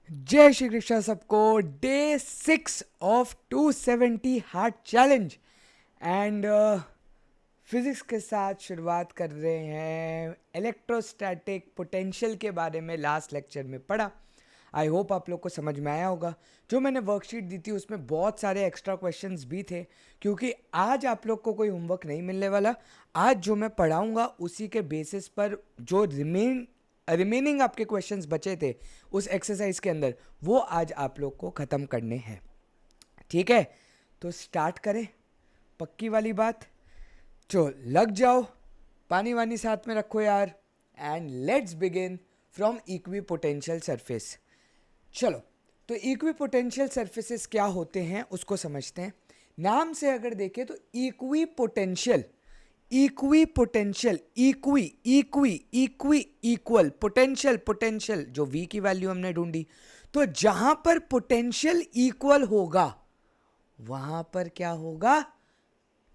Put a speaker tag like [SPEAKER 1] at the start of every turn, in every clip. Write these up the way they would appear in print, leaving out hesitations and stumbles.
[SPEAKER 1] जय श्री कृष्णा सबको। Day 6 of 270 heart challenge and physics के साथ शुरुआत कर रहे हैं। इलेक्ट्रोस्टैटिक पोटेंशियल के बारे में लास्ट लेक्चर में पढ़ा। आई होप आप लोग को समझ में आया होगा। जो मैंने वर्कशीट दी थी उसमें बहुत सारे एक्स्ट्रा क्वेश्चंस भी थे, क्योंकि आज आप लोग को कोई होमवर्क नहीं मिलने वाला। आज जो मैं पढ़ाऊंगा उसी के बेसिस पर जो रिमेनिंग आपके क्वेश्चंस बचे थे उस एक्सरसाइज के अंदर, वो आज आप लोग को ख़त्म करने हैं। ठीक है, तो स्टार्ट करें। पक्की वाली बात, चलो लग जाओ, पानी वानी साथ में रखो यार, and let's begin from equi potential surface. चलो, तो इक्वी पोटेंशियल सरफेसेस क्या होते हैं उसको समझते हैं। नाम से अगर देखें तो equi potential, equi potential, equi equi equi equal potential, potential जो v की वैल्यू हमने ढूंढी, तो जहां पर पोटेंशियल इक्वल होगा वहां पर क्या होगा,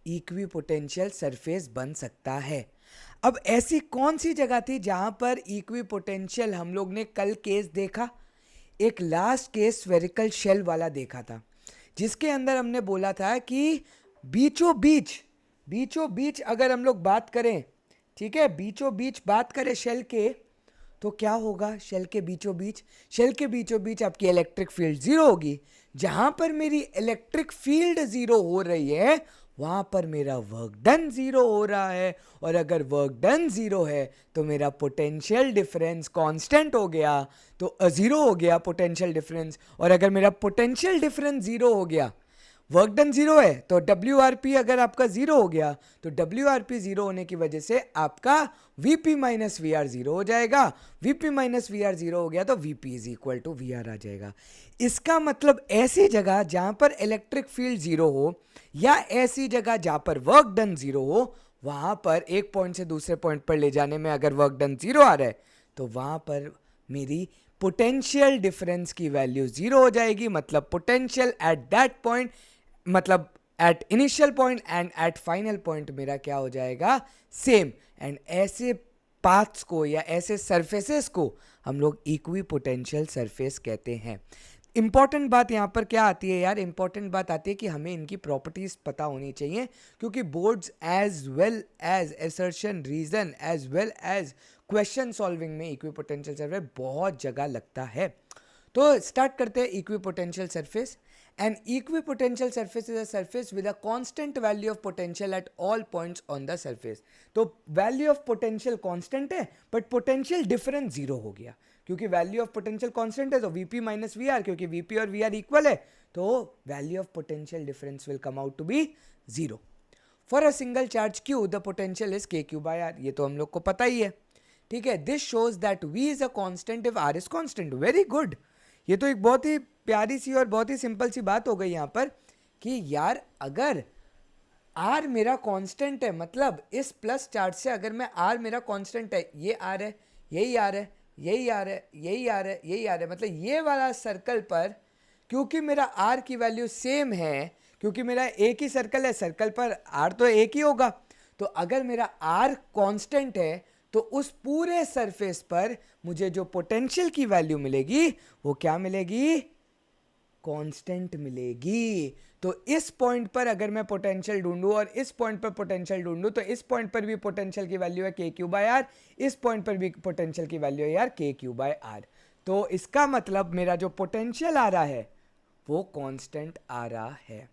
[SPEAKER 1] इक्वी पोटेंशियल सरफेस बन सकता है। अब ऐसी कौन सी जगह थी जहां पर इक्वी पोटेंशियल हम लोग ने कल केस देखा, एक लास्ट केस स्फेरिकल शेल वाला देखा था, जिसके अंदर हमने बोला था कि बीचों बीच अगर हम लोग बात करें, ठीक है, बीचों बीच बात करें शेल के, तो क्या होगा, शेल के बीचों बीच आपकी इलेक्ट्रिक फील्ड जीरो होगी। जहां पर मेरी इलेक्ट्रिक फील्ड जीरो हो रही है वहां पर मेरा वर्क डन जीरो हो रहा है, और अगर वर्क डन जीरो है तो मेरा पोटेंशियल डिफरेंस कांस्टेंट हो गया, तो जीरो हो गया पोटेंशियल डिफरेंस। और अगर मेरा पोटेंशियल डिफरेंस जीरो हो गया, वर्क डन जीरो है, तो डब्ल्यू आर पी अगर आपका जीरो हो गया, तो डब्ल्यू आर पी जीरो होने की वजह से आपका VP minus V R zero हो जाएगा। VP minus V R zero हो गया तो VP is equal to V R आ जाएगा। इसका मतलब ऐसी जगह जहां पर इलेक्ट्रिक फील्ड जीरो हो, या ऐसी जगह जहां पर वर्क डन जीरो हो, वहां पर एक पॉइंट से दूसरे पॉइंट पर ले जाने में अगर वर्क डन जीरो आ रहा है, तो वहां पर मेरी पोटेंशियल डिफरेंस की वैल्यू जीरो हो जाएगी। मतलब पोटेंशियल एट दैट पॉइंट, मतलब at initial point and at final point मेरा क्या हो जाएगा, सेम। एंड ऐसे पाथ्स को या ऐसे सरफेसेस को हम लोग इक्वी पोटेंशियल सरफेस कहते हैं। इंपॉर्टेंट बात यहाँ पर क्या आती है यार, इंपॉर्टेंट बात आती है कि हमें इनकी प्रॉपर्टीज पता होनी चाहिए, क्योंकि boards as well as assertion reason as well as question solving में इक्वी पोटेंशियल सरफेस बहुत जगह लगता है। तो स्टार्ट करते हैं equipotential surface. An equipotential surface is a surface with a constant value of potential at all points on the surface. तो value of potential constant है, बट पोटेंशियल डिफरेंस जीरो हो गया, क्योंकि वैल्यू ऑफ पोटेंशियल कांस्टेंट है तो VP minus V R, क्योंकि VP और V R equal है, तो value of potential difference will come out to be zero. For a single charge Q the potential is K Q by R, ये तो हम लोग को पता ही है। ठीक है, this shows that V is a constant if R is constant. Very good, ये तो एक बहुत ही प्यारी सी और बहुत ही सिंपल सी बात हो गई यहाँ पर कि यार अगर आर मेरा कांस्टेंट है, मतलब इस प्लस चार्ज से अगर मैं आर मेरा कांस्टेंट है, ये आर है, यही आर है, यही आर है, यही आर है, यही आर है, मतलब ये वाला सर्कल पर क्योंकि मेरा आर की वैल्यू सेम है, क्योंकि मेरा एक ही सर्कल है, सर्कल पर आर तो एक ही होगा, तो अगर मेरा आर कांस्टेंट है तो उस पूरे सरफेस पर मुझे जो पोटेंशियल की वैल्यू मिलेगी वो क्या मिलेगी, कांस्टेंट मिलेगी। तो इस पॉइंट पर अगर मैं पोटेंशियल ढूंढूं और इस पॉइंट पर पोटेंशियल ढूंढूं, तो इस पॉइंट पर भी पोटेंशियल की वैल्यू है के क्यू बाय आर, इस पॉइंट पर भी पोटेंशियल की वैल्यू है यार के क्यू बाय आर। तो इसका मतलब मेरा जो पोटेंशियल आ रहा है वो कांस्टेंट आ रहा है।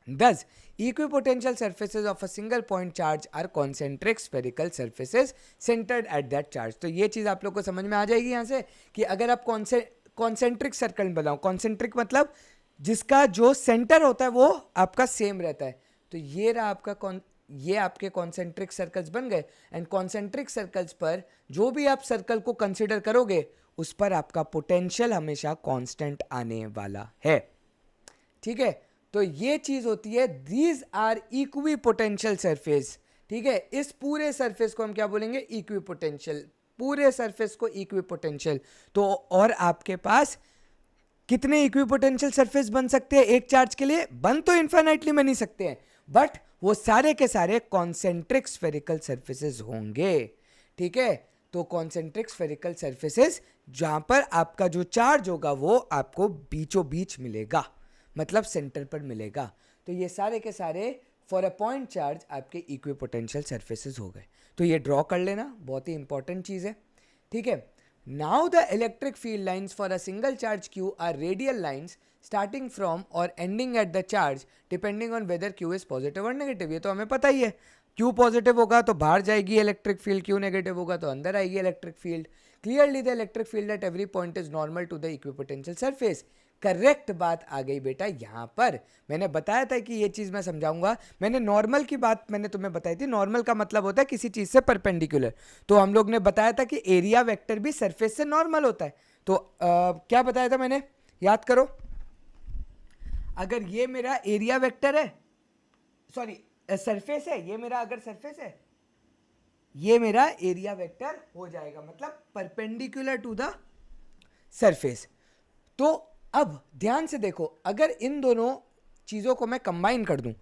[SPEAKER 1] Thus, equipotential surfaces of a single point charge are concentric spherical surfaces centered at that charge. तो ये चीज़ आप लोग को समझ में आ जाएगी यहाँ से कि अगर आप कॉन्सेंट्रिक सर्कल बनाओ, कॉन्सेंट्रिक मतलब जिसका जो सेंटर होता है वो आपका सेम रहता है, तो ये रहा आपका ये आपके कॉन्सेंट्रिक सर्कल्स बन गए। एंड कॉन्सेंट्रिक सर्कल्स पर जो भी आप सर्कल को कंसिडर करोगे उस पर आपका पोटेंशियल हमेशा कांस्टेंट आने वाला है। ठीक है, तो ये चीज होती है, these are equipotential surface. ठीक है, इस पूरे सरफेस को हम क्या बोलेंगे, इक्वी पोटेंशियल, पूरे सरफेस को इक्वी पोटेंशियल। तो और आपके पास कितने इक्वी पोटेंशियल सरफेस बन सकते हैं एक चार्ज के लिए, बन तो इन्फिनिटली बन ही सकते हैं, बट वो सारे के सारे कॉन्सेंट्रिक स्फेरिकल सरफेसेस होंगे। ठीक है, तो कॉन्सेंट्रिक स्फेरिकल सरफेसेस जहां पर आपका जो चार्ज होगा वो आपको बीचों बीच मिलेगा, मतलब सेंटर पर मिलेगा। तो ये सारे के सारे फॉर अ पॉइंट चार्ज आपके इक्विपोटेंशियल सरफेसेस हो गए। तो ये ड्रॉ कर लेना, बहुत ही इंपॉर्टेंट चीज़ है, ठीक है। Now the electric field lines for a single charge Q are radial lines starting from और ending at the charge depending on whether Q is positive और नेगेटिव। ये तो हमें पता ही है, क्यू पॉजिटिव होगा तो बाहर जाएगी इलेक्ट्रिक फील्ड, क्यू नेगेटिव होगा तो अंदर आएगी electric field. Clearly the electric field at every point is normal to the equipotential surface. Correct बात आ गई बेटा यहाँ पर। मैंने बताया था कि ये चीज़ मैं समझाऊंगा। मैंने नॉर्मल की बात मैंने तुम्हें बताई थी, नॉर्मल का मतलब होता है किसी चीज़ से परपेंडिकुलर। तो हम लोग ने बताया था कि एरिया वेक्टर भी सरफेस से नॉर्मल होता है। तो क्या बताया था मैंने, याद करो। अगर ये मेरा एरिया वेक्टर है, सॉरी सरफेस है, ये मेरा अगर सरफेस है, ये मेरा एरिया वेक्टर हो जाएगा, मतलब परपेंडिकुलर टू द सरफेस। तो अब ध्यान से देखो, अगर इन दोनों चीज़ों को मैं कंबाइन कर दूं,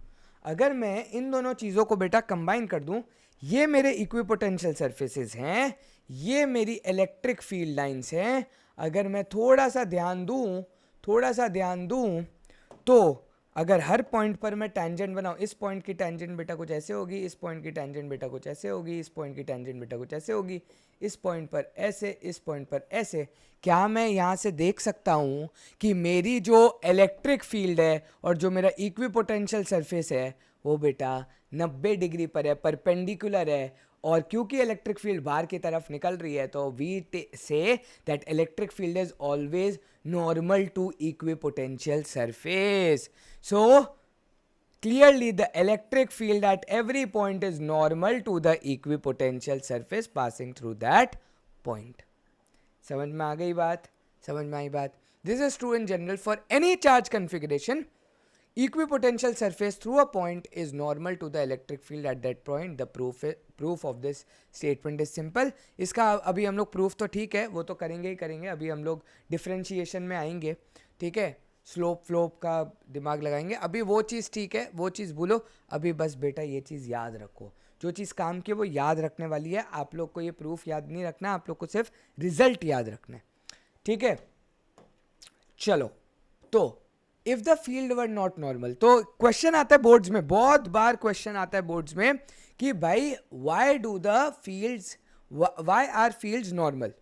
[SPEAKER 1] अगर मैं इन दोनों चीज़ों को बेटा कंबाइन कर दूं, ये मेरे इक्विपोटेंशियल सरफेसेस हैं, ये मेरी इलेक्ट्रिक फील्ड लाइंस हैं। अगर मैं थोड़ा सा ध्यान दूं तो अगर हर पॉइंट पर मैं टेंजेंट बनाऊं, इस पॉइंट की टेंजेंट बेटा कुछ ऐसे होगी, इस पॉइंट की टेंजेंट बेटा कुछ ऐसे होगी, इस पॉइंट की टेंजेंट बेटा कुछ ऐसे होगी, इस पॉइंट पर ऐसे, इस पॉइंट पर ऐसे। क्या मैं यहाँ से देख सकता हूँ कि मेरी जो इलेक्ट्रिक फील्ड है और जो मेरा इक्विपोटेंशियल सरफेस है वो बेटा 90 डिग्री पर है, परपेंडिकुलर है। और क्योंकि इलेक्ट्रिक फील्ड बाहर की तरफ निकल रही है तो we say that electric field is always normal to equipotential surface. So clearly the electric field at every point is normal to the equipotential surface passing through that point. समझ में आ गई बात, समझ में आई बात। This is true in general for any charge configuration. Equipotential surface through a point is normal to the electric field at that point. The proof of this statement is simple. इसका अभी हम लोग proof तो ठीक है, वो तो करेंगे ही करेंगे, अभी हम लोग differentiation में आएंगे, ठीक है, स्लोप फ्लोप का दिमाग लगाएंगे। अभी वो चीज़ ठीक है, वो चीज़ भूलो, अभी बस बेटा ये चीज़ याद रखो, जो चीज़ काम की वो याद रखने वाली है। आप लोग को ये प्रूफ याद नहीं रखना, आप लोग को सिर्फ रिजल्ट याद रखना है, ठीक है। चलो, तो if the field were not normal, तो क्वेश्चन आता है बोर्ड्स में, बहुत बार क्वेश्चन आता है बोर्ड्स में कि भाई वाई आर फील्ड्स नॉर्मल,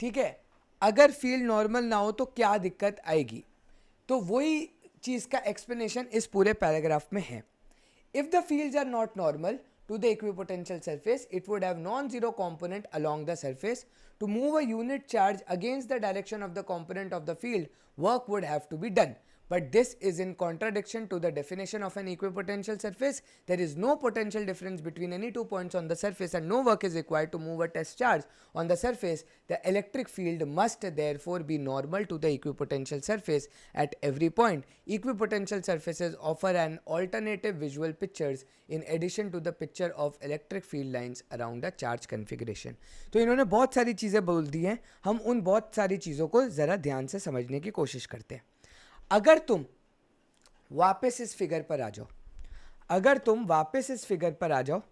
[SPEAKER 1] ठीक है। अगर फील्ड नॉर्मल ना हो तो क्या दिक्कत आएगी, तो वही चीज़ का एक्सप्लेनेशन इस पूरे पैराग्राफ में है। If the fields are not normal to the equipotential surface, it would have non-zero component along the surface. To move a unit charge against the direction of the component of the field, work would have to be done. But this is in contradiction to the definition of an equipotential surface. There is no potential difference between any 2 points on the surface and no work is required to move a test charge on the surface. The electric field must therefore be normal to the equipotential surface at every point. Equipotential surfaces offer an alternative visual pictures in addition to the picture of electric field lines around a charge configuration. तो इन्होंने बहुत सारी चीज़ें बोल दी हैं, हम उन बहुत सारी चीज़ों को ज़रा ध्यान से समझने की कोशिश करते हैं। अगर तुम वापस इस फिगर पर आ जाओ,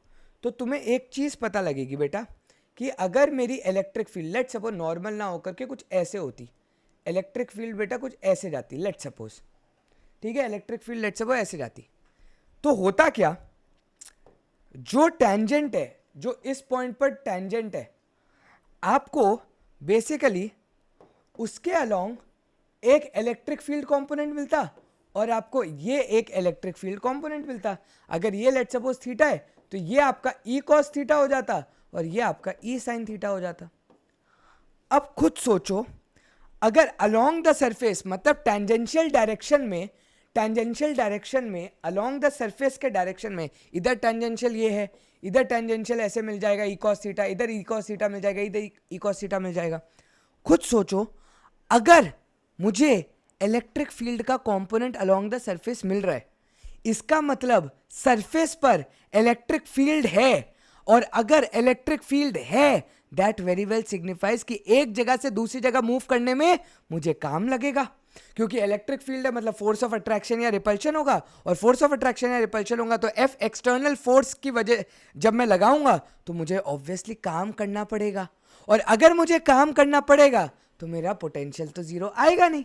[SPEAKER 1] तो तुम्हें एक चीज़ पता लगेगी बेटा कि अगर मेरी electric field let suppose normal ना होकर के कुछ ऐसे होती, इलेक्ट्रिक फील्ड बेटा कुछ ऐसे जाती लेट सपोज, ठीक है, इलेक्ट्रिक फील्ड लेट सपोज ऐसे जाती, तो होता क्या, जो टेंजेंट है, जो इस पॉइंट पर टेंजेंट है, आपको बेसिकली उसके अलोंग एक इलेक्ट्रिक फील्ड कंपोनेंट मिलता और आपको ये एक इलेक्ट्रिक फील्ड कंपोनेंट मिलता। अगर ये लेट सपोज थीटा है तो ये आपका ई कॉस थीटा हो जाता और ये आपका ई साइन थीटा हो जाता। अब खुद सोचो, अगर अलोंग द सरफेस मतलब टेंजेंशियल डायरेक्शन में अलोंग द सरफेस के डायरेक्शन में, इधर टेंजेंशियल ये है, इधर टेंजेंशियल ऐसे मिल जाएगा ई कॉस थीटा, इधर ई कॉस थीटा मिल जाएगा, इधर ई कॉस थीटा मिल जाएगा। खुद सोचो, अगर मुझे इलेक्ट्रिक फील्ड का कंपोनेंट अलोंग द सरफेस मिल रहा है, इसका मतलब सरफेस पर इलेक्ट्रिक फील्ड है, और अगर इलेक्ट्रिक फील्ड है दैट वेरी वेल सिग्निफाइज कि एक जगह से दूसरी जगह मूव करने में मुझे काम लगेगा। क्योंकि इलेक्ट्रिक फील्ड है मतलब फोर्स ऑफ अट्रैक्शन या रिपल्शन होगा, और फोर्स ऑफ अट्रैक्शन या रिपल्शन होगा तो एफ एक्सटर्नल फोर्स की वजह जब मैं लगाऊंगा तो मुझे ऑब्वियसली काम करना पड़ेगा, और अगर मुझे काम करना पड़ेगा तो मेरा पोटेंशियल तो जीरो आएगा नहीं।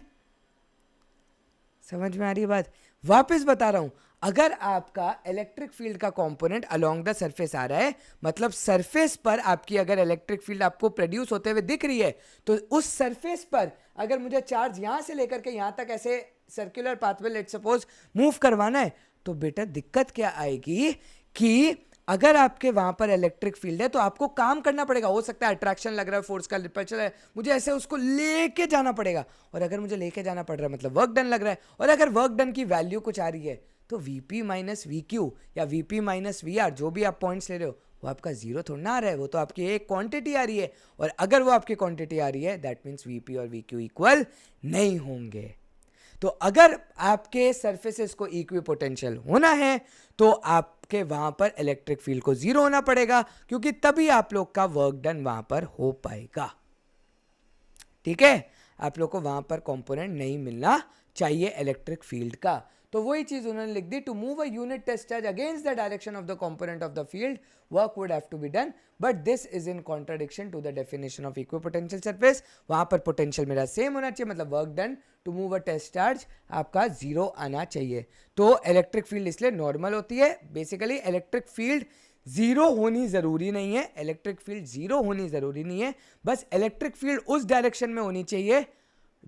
[SPEAKER 1] समझ में आ रही है बात? वापस बता रहा हूं, अगर आपका इलेक्ट्रिक फील्ड का कंपोनेंट अलोंग द सरफेस आ रहा है, मतलब सरफेस पर आपकी अगर इलेक्ट्रिक फील्ड आपको प्रोड्यूस होते हुए दिख रही है, तो उस सरफेस पर अगर मुझे चार्ज यहां से लेकर के यहां तक ऐसे circular pathway let's suppose move करवाना है, तो बेटा दिक्कत क्या आएगी कि अगर आपके वहां पर इलेक्ट्रिक फील्ड है तो आपको काम करना पड़ेगा। हो सकता है अट्रैक्शन लग रहा है, फोर्स का रिपल्शन है, मुझे ऐसे उसको लेके जाना पड़ेगा, और अगर मुझे लेके जाना पड़ रहा है मतलब वर्क डन लग रहा है, और अगर वर्क डन की वैल्यू कुछ आ रही है तो Vp माइनस वी क्यू या Vp माइनस वी आर, जो भी आप पॉइंट्स ले रहे हो, वो आपका जीरो थोड़ा ना आ रहा है, वो तो आपकी एक क्वांटिटी आ रही है, और अगर वो आपकी क्वांटिटी आ रही है दैट मीन्स Vp और वी क्यू इक्वल नहीं होंगे। तो अगर आपके सरफेसेस को इक्वी पोटेंशियल होना है तो आपके वहां पर इलेक्ट्रिक फील्ड को जीरो होना पड़ेगा, क्योंकि तभी आप लोग का वर्क डन वहां पर हो पाएगा। ठीक है, आप लोग को वहां पर कंपोनेंट नहीं मिलना चाहिए इलेक्ट्रिक फील्ड का। तो वही चीज उन्होंने लिख दी, to move a unit test charge against the direction of the component of the field work would have to be done, but this is in contradiction to the definition of equipotential surface. वहां पर potential मेरा same होना चाहिए, मतलब work done to move a test charge आपका zero आना चाहिए। तो इलेक्ट्रिक फील्ड इसलिए नॉर्मल होती है। बेसिकली इलेक्ट्रिक फील्ड जीरो होनी जरूरी नहीं है, इलेक्ट्रिक फील्ड जीरो होनी जरूरी नहीं है, बस इलेक्ट्रिक फील्ड उस डायरेक्शन में होनी चाहिए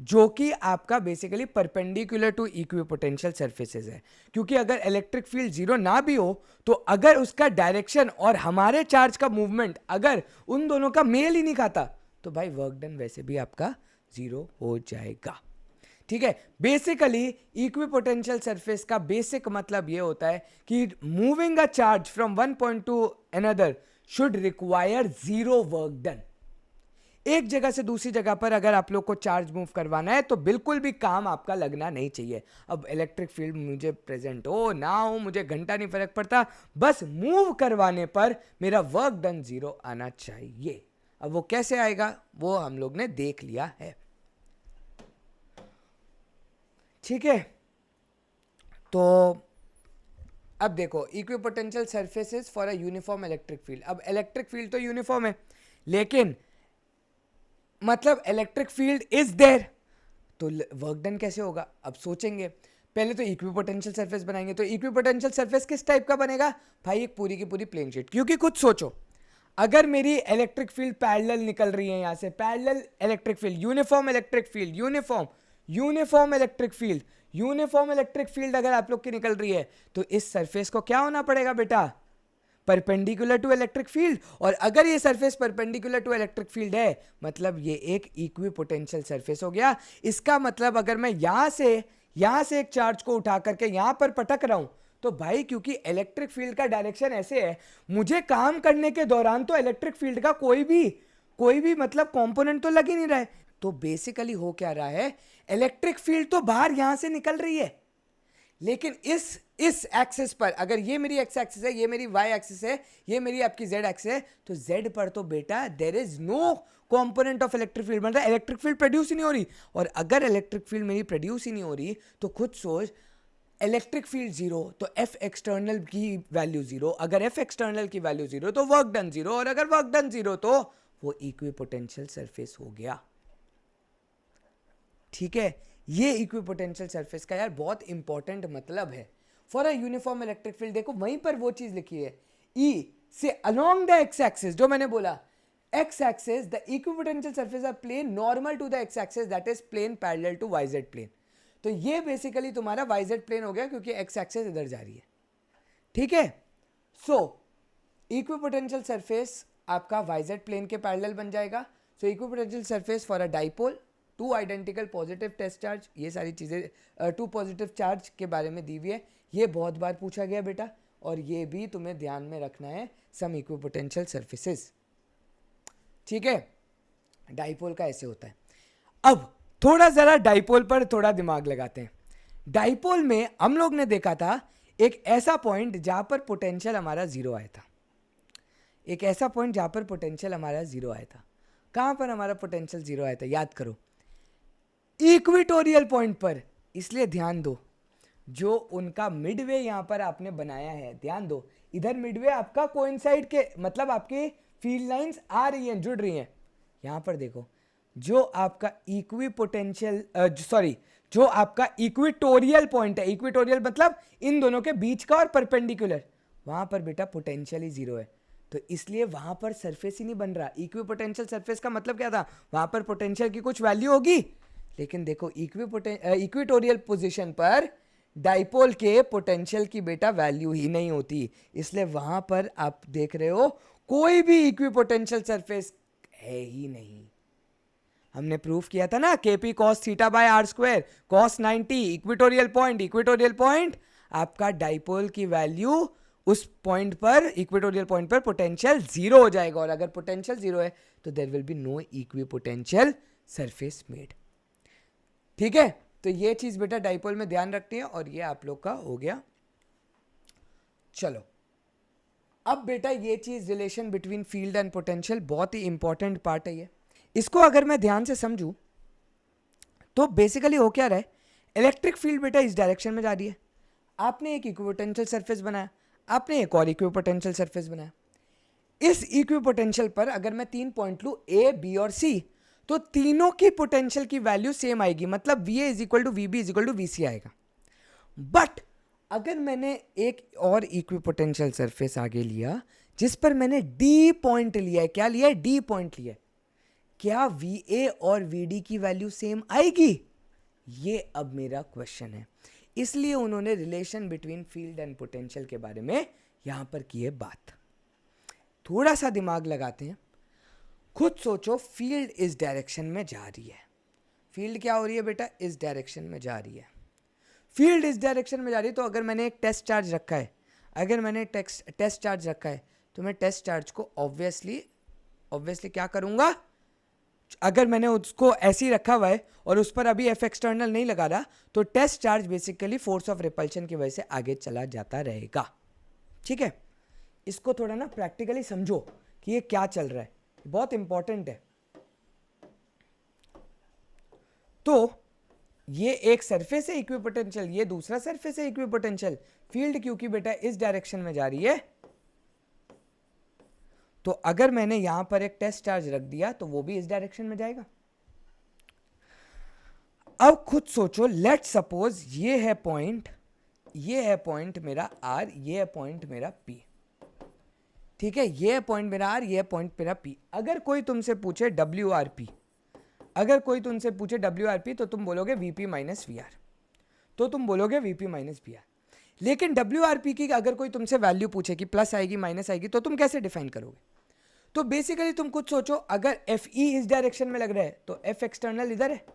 [SPEAKER 1] जो कि आपका basically perpendicular to equipotential surfaces है। क्योंकि अगर इलेक्ट्रिक फील्ड जीरो ना भी हो तो अगर उसका डायरेक्शन और हमारे चार्ज का मूवमेंट अगर उन दोनों का मेल ही नहीं खाता तो भाई वर्क डन वैसे भी आपका जीरो हो जाएगा। ठीक है, बेसिकली इक्विपोटेंशियल सरफेस का बेसिक मतलब यह होता है कि moving a charge from one point two another should require zero work done. एक जगह से दूसरी जगह पर अगर आप लोग को चार्ज मूव करवाना है तो बिल्कुल भी काम आपका लगना नहीं चाहिए। अब इलेक्ट्रिक फील्ड मुझे प्रेजेंट हो ना हो मुझे घंटा नहीं फर्क पड़ता, बस मूव करवाने पर मेरा वर्क डन जीरो आना चाहिए। अब वो कैसे आएगा वो हम लोग ने देख लिया है। ठीक है, तो अब देखो equipotential surfaces for a uniform electric field. अब इलेक्ट्रिक फील्ड तो यूनिफॉर्म है, लेकिन मतलब इलेक्ट्रिक फील्ड इज देयर, तो वर्क डन कैसे होगा? अब सोचेंगे, पहले तो इक्विपोटेंशियल सरफेस बनाएंगे। तो इक्विपोटेंशियल सरफेस किस टाइप का बनेगा भाई? एक पूरी की पूरी प्लेन शीट। क्योंकि कुछ सोचो, अगर मेरी इलेक्ट्रिक फील्ड पैरेलल निकल रही है यहां से, parallel electric field, uniform electric field, uniform electric field, uniform electric field अगर आप लोग की निकल रही है तो इस सरफेस को क्या होना पड़ेगा बेटा? Perpendicular to electric field. और अगर ये surface perpendicular to electric field है मतलब ये एक इक्विपोटेंशियल सरफेस हो गया। इसका मतलब अगर मैं यहां से एक चार्ज को उठा करके यहां पर पटक रहा हूं तो भाई क्योंकि इलेक्ट्रिक फील्ड का डायरेक्शन ऐसे है, मुझे काम करने के दौरान तो इलेक्ट्रिक फील्ड का कोई भी मतलब कंपोनेंट तो लग ही नहीं रहा है। तो बेसिकली हो क्या रहा है, इलेक्ट्रिक फील्ड तो बाहर यहां से निकल रही है, लेकिन इस एक्सिस पर अगर ये मेरी एक्स एक्सिस है, ये मेरी वाई एक्सिस है, ये मेरी आपकी जेड एक्सिस है, तो जेड पर तो बेटा there is no component of electric field, मतलब इलेक्ट्रिक फील्ड प्रोड्यूस ही नहीं हो रही। और अगर इलेक्ट्रिक फील्ड मेरी प्रोड्यूस ही नहीं हो रही तो खुद सोच, इलेक्ट्रिक फील्ड जीरो तो एफ एक्सटर्नल की वैल्यू जीरो, अगर एफ एक्सटर्नल की वैल्यू जीरो तो वर्क डन जीरो, और अगर वर्क डन जीरो तो वो इक्विपोटेंशियल सरफेस हो गया। ठीक है, ये इक्विपोटेंशियल सरफेस का यार बहुत इंपॉर्टेंट मतलब है for a uniform electric field. देखो वहीं पर वो चीज लिखी है, ई से अलोंग द एक्स एक्सिस, जो मैंने बोला X axis the equipotential surface are plane normal to the X axis that is plane parallel to YZ plane. तो ये बेसिकली तुम्हारा वाईजेड प्लेन हो गया क्योंकि एक्स एक्सिस इधर जा रही है। ठीक है, सो इक्विपोटेंशियल सरफेस आपका वाईजेड प्लेन के पैरेलल बन जाएगा। So equipotential surface for a dipole, two identical positive test charge, ये सारी चीजें टू पॉजिटिव चार्ज के बारे में दी हुई है, ये बहुत बार पूछा गया बेटा, और ये भी तुम्हें ध्यान में रखना है, सम इक्विपोटेंशियल सरफेसेस। ठीक है, डाइपोल का ऐसे होता है। अब थोड़ा जरा डाइपोल पर थोड़ा दिमाग लगाते हैं। डाइपोल में हम लोग ने देखा था एक ऐसा पॉइंट जहां पर पोटेंशियल हमारा जीरो आया था, एक ऐसा पॉइंट जहां पर पोटेंशियल हमारा जीरो आया था। कहां पर हमारा पोटेंशियल जीरो आया था याद करो, इक्वेटोरियल पॉइंट पर। इसलिए ध्यान दो, जो उनका मिडवे यहां पर आपने बनाया है, ध्यान दो, इधर मिडवे आपका कोइंसाइड के, मतलब आपकी फील्ड लाइंस आ रही हैं, जुड़ रही हैं। यहां पर देखो, जो आपका इक्विपोटेंशियल सॉरी जो आपका इक्वेटोरियल पॉइंट है, इक्वेटोरियल मतलब इन दोनों के बीच का और परपेंडिकुलर, वहां पर बेटा पोटेंशियल ही जीरो है। तो इसलिए वहां पर सरफेस ही नहीं बन रहा। इक्विपोटेंशियल सरफेस का मतलब क्या था, वहां पर पोटेंशियल की कुछ वैल्यू होगी, लेकिन देखो इक्वेटोरियल पोजीशन पर डाइपोल के पोटेंशियल की बेटा वैल्यू ही नहीं होती। इसलिए वहां पर आप देख रहे हो कोई भी इक्विपोटेंशियल सरफेस है ही नहीं। हमने प्रूफ किया था ना, KP cos theta by R square cos 90, equatorial point आपका डाइपोल की वैल्यू उस पॉइंट पर, इक्वेटोरियल पॉइंट पर पोटेंशियल जीरो हो जाएगा, और अगर पोटेंशियल जीरो है तो there will be no equipotential surface made. ठीक है, तो ये चीज बेटा डाइपोल में ध्यान रखती है, और ये आप लोग का हो गया। चलो अब बेटा ये चीज relation between field and potential बहुत ही इंपॉर्टेंट पार्ट है ये। इसको अगर मैं ध्यान से समझूं तो बेसिकली हो क्या रहा है, इलेक्ट्रिक फील्ड बेटा इस डायरेक्शन में जा रही है, आपने एक इक्विपोटेंशियल सरफेस बनाया, आपने एक और इक्विपोटेंशियल सरफेस बनाया। इस इक्विपोटेंशियल पर अगर मैं 3 पॉइंट लूं ए, बी और सी, तो तीनों की पोटेंशियल की वैल्यू सेम आएगी, मतलब V A is equal to V B is equal to V C आएगा। बट अगर मैंने एक और इक्विपोटेंशियल सरफेस आगे लिया जिस पर मैंने डी पॉइंट लिया है, क्या लिया है, डी पॉइंट लिया है, क्या वी ए और वी डी की वैल्यू सेम आएगी? ये अब मेरा क्वेश्चन है। इसलिए उन्होंने relation between field and potential के बारे में यहां पर की है बात। थोड़ा सा दिमाग लगाते हैं, खुद सोचो, फील्ड इस डायरेक्शन में जा रही है, फील्ड क्या हो रही है बेटा, इस डायरेक्शन में जा रही है, फील्ड इस डायरेक्शन में जा रही है। तो अगर मैंने एक टेस्ट चार्ज रखा है, टेस्ट चार्ज रखा है, तो मैं टेस्ट चार्ज को ऑब्वियसली क्या करूंगा, अगर मैंने उसको ऐसे ही रखा हुआ है और उस पर अभी एफ एक्सटर्नल नहीं लगा रहा, तो test charge basically force of repulsion की वजह से आगे चला जाता रहेगा। ठीक है, इसको थोड़ा ना प्रैक्टिकली समझो कि ये क्या चल रहा है, बहुत इंपॉर्टेंट है। तो ये एक सरफेस है इक्विपोटेंशियल, ये दूसरा सरफेस है इक्विपोटेंशियल। फील्ड क्योंकि बेटा इस डायरेक्शन में जा रही है, तो अगर मैंने यहां पर एक टेस्ट चार्ज रख दिया तो वो भी इस डायरेक्शन में जाएगा। अब खुद सोचो, लेट सपोज ये है पॉइंट मेरा आर, ये है पॉइंट मेरा पी। ठीक है, ये है पॉइंट मेरा आर, ये है पॉइंट मेरा पी। अगर कोई तुमसे पूछे डब्ल्यू आर पी, तो तुम बोलोगे वीपी माइनस वी आर, लेकिन डब्ल्यू आर पी की अगर कोई तुमसे वैल्यू पूछे कि प्लस आएगी माइनस आएगी, तो तुम कैसे डिफाइन करोगे? तो बेसिकली तुम खुद सोचो, अगर एफ ई इस डायरेक्शन में लग रहा है तो एफ एक्सटर्नल इधर है,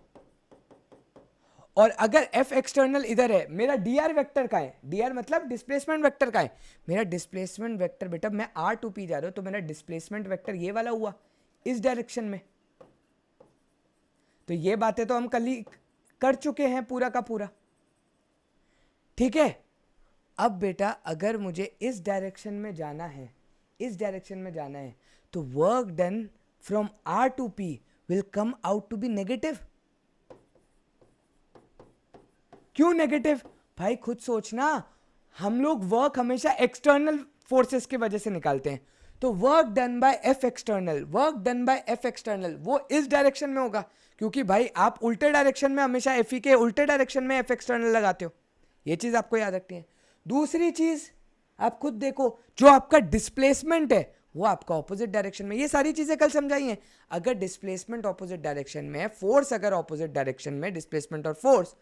[SPEAKER 1] और अगर एफ एक्सटर्नल इधर है, मेरा डी आर वेक्टर का है, डी आर मतलब डिस्प्लेसमेंट वेक्टर का है, मेरा डिस्प्लेसमेंट वेक्टर बेटा, मैं आर टू पी जा रहा हूं, तो मेरा डिस्प्लेसमेंट वेक्टर ये वाला हुआ इस डायरेक्शन में। तो ये बातें तो हम कल ही कर चुके हैं पूरा का पूरा। ठीक है, अब बेटा अगर मुझे इस डायरेक्शन में जाना है, तो work done from R to P will come out to be negative. क्यों नेगेटिव? भाई खुद सोचना, हम लोग वर्क हमेशा एक्सटर्नल फोर्सेस की वजह से निकालते हैं, तो work done by F external वो इस डायरेक्शन में होगा, क्योंकि भाई आप उल्टे डायरेक्शन में हमेशा एफ ई के उल्टे डायरेक्शन में एफ एक्सटर्नल लगाते हो। ये चीज आपको याद रखनी है। दूसरी चीज आप खुद देखो, जो आपका डिस्प्लेसमेंट है वो आपका ऑपोजिट डायरेक्शन में, ये सारी चीजें कल समझाई हैं। अगर डिस्प्लेसमेंट ऑपोजिट डायरेक्शन में, फोर्स अगर ऑपोजिट डायरेक्शन में, डिस्प्लेसमेंट और फोर्स,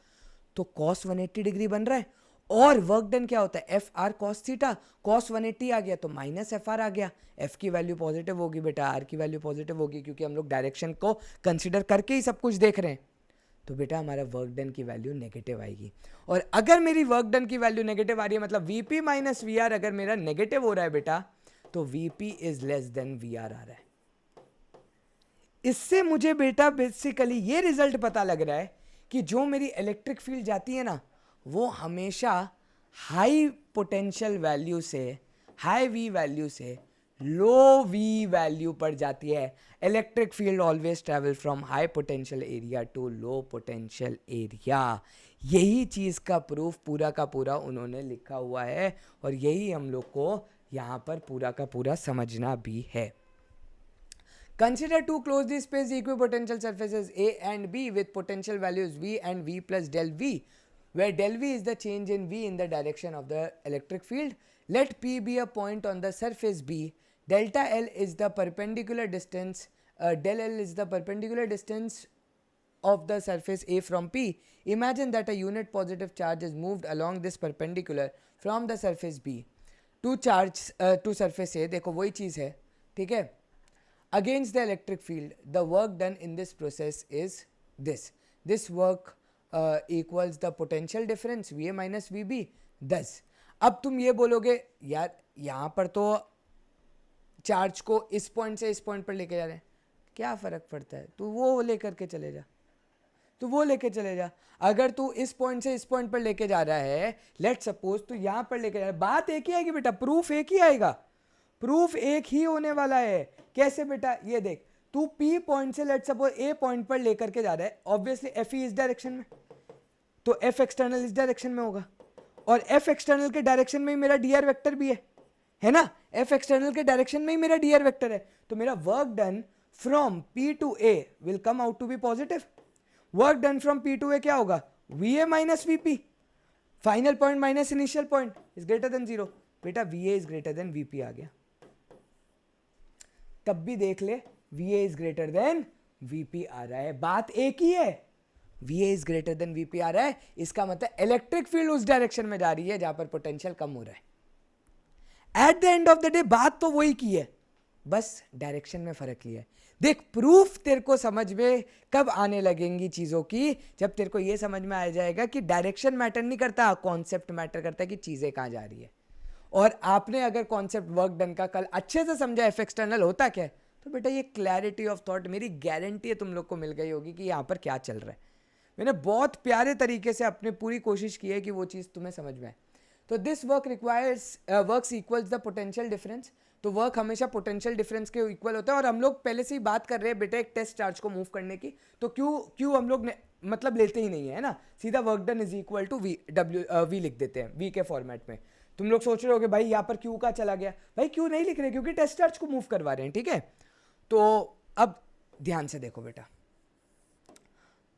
[SPEAKER 1] तो cos 180 डिग्री बन रहा है, और वर्क डन क्या होता है, F R cos theta, cos 180 आ गया तो माइनस एफ आर आ गया, एफ की वैल्यू पॉजिटिव होगी बेटा, आर की वैल्यू पॉजिटिव होगी, क्योंकि हम लोग डायरेक्शन को कंसिडर करके ही सब कुछ देख रहे हैं। तो बेटा हमारा वर्क डन की वैल्यू नेगेटिव आएगी, और अगर मेरी वर्क डन की वैल्यू नेगेटिव आ रही है, मतलब वीपी माइनस वी आर अगर मेरा नेगेटिव हो रहा है बेटा, तो VP is less than V R आ रहा है। इससे मुझे बेटा बेसिकली ये रिजल्ट पता लग रहा है कि जो मेरी इलेक्ट्रिक फील्ड जाती है ना, वो हमेशा हाई पोटेंशियल वैल्यू से, हाई वी वैल्यू से लो वी वैल्यू पर जाती है। Electric field always travel from high potential area to low potential area. यही चीज़ का प्रूफ पूरा का पूरा उन्होंने लिखा हुआ है और यही हम लोग को यहाँ पर पूरा का पूरा समझना भी है। Consider two closely spaced equipotential surfaces A and B with potential values V and V plus del V, where del V is the change in V in the direction of the electric field. Let P be a point on the surface B. Delta L is the perpendicular distance. Del L is the perpendicular distance of the surface A from P. Imagine that a unit positive charge is moved along this perpendicular from the surface B to surface A. देखो वही चीज़ है, ठीक है। Against the electric field, the work done in this process is this. This work equals the potential difference Va minus Vb. Thus, अब तुम ये बोलोगे यार यहाँ पर तो चार्ज को इस पॉइंट से इस पॉइंट पर लेके जा रहे हैं, क्या फ़र्क पड़ता है, तू वो लेकर के चले जा, तू वो लेके चले जा। अगर तू इस पॉइंट से इस पॉइंट पर लेके जा रहा है, लेट सपोज तू यहाँ पर लेके जा रहा है, बात एक ही आएगी बेटा, प्रूफ एक ही आएगा, प्रूफ एक ही होने वाला है। कैसे बेटा, ये देख, तू P पॉइंट से लेट सपोज A पॉइंट पर लेकर के जा रहा है, ऑब्वियसली F इस डायरेक्शन में, तो F एक्सटर्नल इस डायरेक्शन में होगा और F एक्सटर्नल के डायरेक्शन में ही मेरा dr वेक्टर भी है ना, F एक्सटर्नल के डायरेक्शन में ही मेरा dr वेक्टर है, तो मेरा work done from P to A will come out to be positive. Work done from P to A क्या होगा, Va minus Vp, final point minus initial point is greater than 0। बेटा Va is greater than Vp आ गया, तब भी देख ले Va is greater than Vp आ रहा है, बात एक ही है, Va is greater than Vp आ रहा है, इसका मतलब इलेक्ट्रिक फील्ड उस डायरेक्शन में जा रही है जहां पर पोटेंशियल कम हो रहा है। At the end of the day बात तो वही की है, बस डायरेक्शन में फर्क लिया है। देख, प्रूफ तेरे को समझ में कब आने लगेंगी चीजों की, जब तेरे को ये समझ में आ जाएगा कि डायरेक्शन मैटर नहीं करता, कॉन्सेप्ट मैटर करता है कि चीजें कहां जा रही है। और आपने अगर कॉन्सेप्ट वर्क डन का कल अच्छे से समझा एफ एक्सटर्नल होता क्या है, तो बेटा ये क्लैरिटी ऑफ थॉट मेरी गारंटी है तुम लोग को मिल गई होगी कि यहाँ पर क्या चल रहा है। मैंने बहुत प्यारे तरीके से अपने पूरी कोशिश की है कि वो चीज़ तुम्हें समझ में आए। तो this work requires works equals the potential difference, तो वर्क हमेशा पोटेंशियल डिफरेंस के इक्वल होता है। और हम लोग पहले से ही बात कर रहे हैं बेटा एक टेस्ट चार्ज को मूव करने की, तो क्यू हम लोग मतलब लेते ही नहीं है ना, सीधा work done is equal to V लिख देते हैं वी के फॉर्मेट में। तुम लोग सोच रहे होगे भाई यहाँ पर क्यू का चला गया, भाई क्यू नहीं लिख रहे क्योंकि टेस्ट चार्ज को मूव करवा रहे हैं, ठीक है। तो अब ध्यान से देखो बेटा,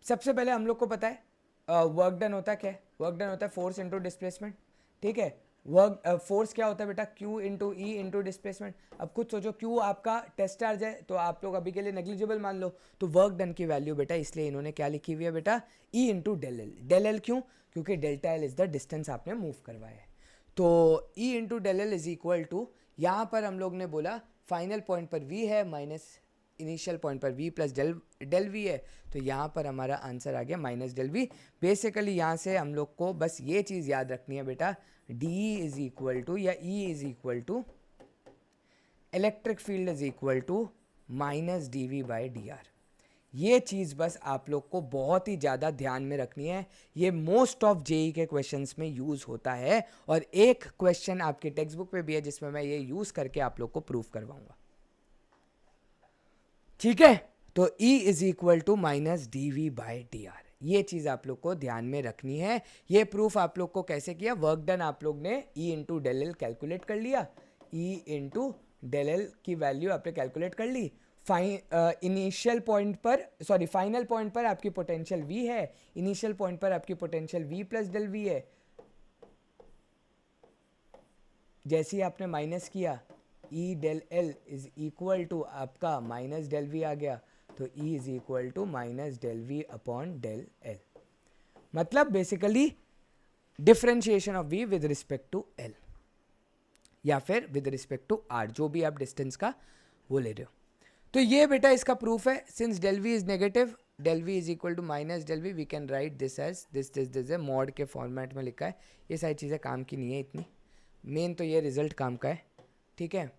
[SPEAKER 1] सबसे पहले हम लोग को पता है वर्क डन होता है क्या है, वर्क डन होता है फोर्स इंटू डिस्प्लेसमेंट, ठीक है। वर्क फोर्स क्या होता है बेटा, Q into E into displacement. अब खुद सोचो, क्यू आपका टेस्ट चार्ज है तो आप लोग अभी के लिए नेग्लिजिबल मान लो, तो वर्क डन की वैल्यू बेटा इसलिए इन्होंने क्या लिखी हुई है बेटा, E into del L. Del L क्यों, क्योंकि delta L is the distance आपने मूव करवाया है, तो E into del L is equal to, यहाँ पर हम लोग ने बोला फाइनल पॉइंट पर वी है माइनस इनिशियल पॉइंट पर v प्लस डेल वी है, तो यहाँ पर हमारा आंसर आ गया माइनस डेल वी। बेसिकली यहाँ से हम लोग को बस ये चीज़ याद रखनी है बेटा, डी इज इक्वल टू या E is equal to electric field is equal to minus D V by D R. ये चीज़ बस आप लोग को बहुत ही ज़्यादा ध्यान में रखनी है, ये मोस्ट ऑफ जेई के क्वेश्चंस में यूज़ होता है और एक क्वेश्चन आपके टेक्स्ट बुक पे भी है जिसमें मैं ये यूज़ करके आप लोग को प्रूफ करवाऊंगा, ठीक है। तो E is equal to minus D V by D R, ये चीज़ आप लोग को ध्यान में रखनी है। ये प्रूफ आप लोग को कैसे किया, वर्क डन आप लोग ने E into del L calculate कर लिया, E इंटू डेल एल की वैल्यू आपने कैलकुलेट कर ली, इनिशियल पॉइंट पर सॉरी फाइनल पॉइंट पर आपकी पोटेंशियल V है, इनिशियल पॉइंट पर आपकी potential V plus del V है। जैसे ही आपने माइनस किया E del L is equal to आपका माइनस डेल वी आ गया, तो E is equal to minus del V upon del L, मतलब basically differentiation of V with respect to L या फिर विद रिस्पेक्ट टू R, जो भी आप डिस्टेंस का वो ले रहे हो। तो ये बेटा इसका प्रूफ है, since del V is negative, del V is equal to minus del V, we can write this as this है, मॉड के फॉर्मेट में लिखा है। ये सारी चीज़ें काम की नहीं है इतनी, मेन तो ये रिजल्ट काम का है, ठीक है।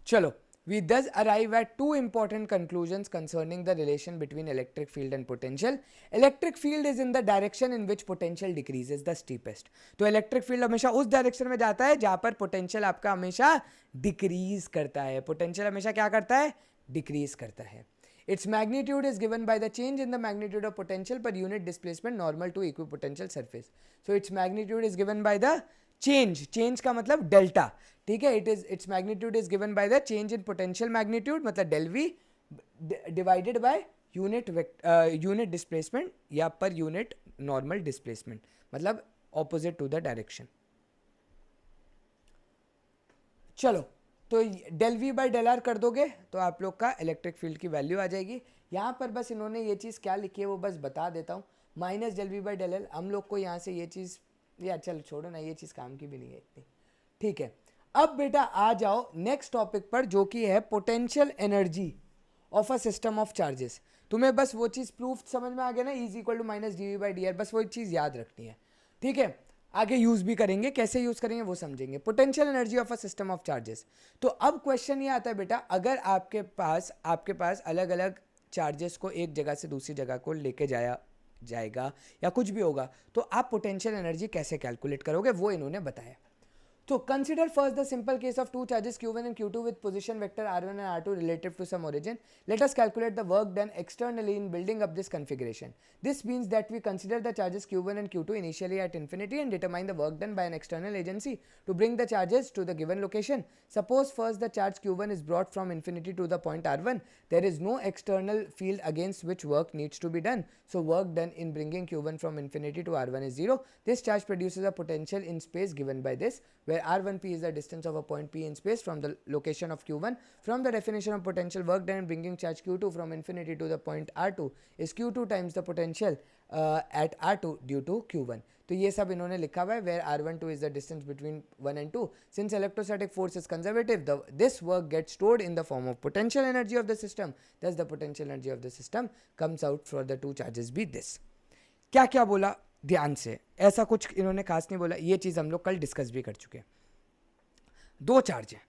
[SPEAKER 1] चलो We thus arrive at two important conclusions concerning the relation between electric field and potential. Electric field is in the direction in which potential decreases the steepest. तो electric field हमेशा उस direction में जाता है जहाँ पर potential आपका हमेशा decrease करता है. Potential हमेशा क्या करता है? Decrease करता है. Its magnitude is given by the change in the magnitude of potential per unit displacement normal to equipotential surface. So its magnitude is given by the change का मतलब delta. ठीक है, its magnitude is given by the change in potential magnitude मतलब del v divided by unit displacement या per unit normal displacement मतलब opposite to the direction. चलो, तो del v by del r कर दोगे तो आप लोग का इलेक्ट्रिक फील्ड की वैल्यू आ जाएगी. यहाँ पर बस इन्होंने ये चीज़ क्या लिखी है वो बस बता देता हूँ. Minus del v by del l. हम लोग को यहाँ से ये चीज़, या चलो छोड़ो ना, ये चीज़ काम की भी नहीं है इतनी. ठीक है, अब बेटा आ जाओ नेक्स्ट टॉपिक पर जो कि है potential energy of a system of charges. तुम्हें बस वो चीज़ प्रूफ समझ में आ गया ना, is equal to minus D V by D R. बस वो चीज़ याद रखनी है. ठीक है, आगे यूज़ भी करेंगे, कैसे यूज़ करेंगे वो समझेंगे. Potential energy of a system of charges. तो अब क्वेश्चन ये आता है बेटा, अगर आपके पास अलग अलग चार्जेस को एक जगह से दूसरी जगह को लेके जाएगा या कुछ भी होगा तो आप पोटेंशियल एनर्जी कैसे कैलकुलेट करोगे वो इन्होंने बताया. So consider first the simple case of two charges q1 and q2 with position vector r1 and r2 relative to some origin. Let us calculate the work done externally in building up this configuration. This means that we consider the charges q1 and q2 initially at infinity and determine the work done by an external agency to bring the charges to the given location. Suppose first the charge q1 is brought from infinity to the point r1. There is no external field against which work needs to be done. So work done in bringing q1 from infinity to r1 is 0. This charge produces a potential in space given by this, where r1p is the distance of a point p in space from the location of q1. From the definition of potential, work done in bringing charge q2 from infinity to the point r2 is q2 times the potential at r2 due to q1. तो ये सब इन्होंने लिखा हुआ है, where r12 is the distance between 1 and 2. Since electrostatic force is conservative, this work gets stored in the form of potential energy of the system. Thus the potential energy of the system comes out for the two charges be this. क्या क्या बोला ध्यान से, ऐसा कुछ इन्होंने खास नहीं बोला. ये चीज़ हम लोग कल डिस्कस भी कर चुके हैं. दो चार्ज हैं.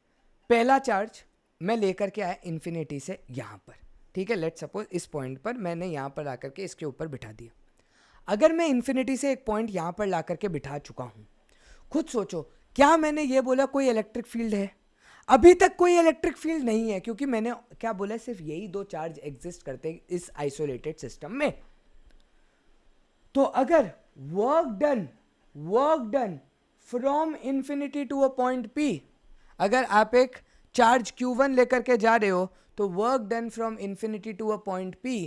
[SPEAKER 1] पहला चार्ज मैं लेकर के आया इन्फिनिटी से यहाँ पर. ठीक है, लेट सपोज इस पॉइंट पर मैंने यहाँ पर ला करके इसके ऊपर बिठा दिया. अगर मैं इन्फिनिटी से एक पॉइंट यहाँ पर ला करके बिठा चुका हूँ, खुद सोचो, क्या मैंने ये बोला कोई इलेक्ट्रिक फील्ड है? अभी तक कोई इलेक्ट्रिक फील्ड नहीं है, क्योंकि मैंने क्या बोला, सिर्फ यही दो चार्ज एग्जिस्ट करते हैं इस आइसोलेटेड सिस्टम में. तो अगर work done from infinity to a point P, अगर आप एक चार्ज Q1 लेकर के जा रहे हो तो work done from infinity to a point P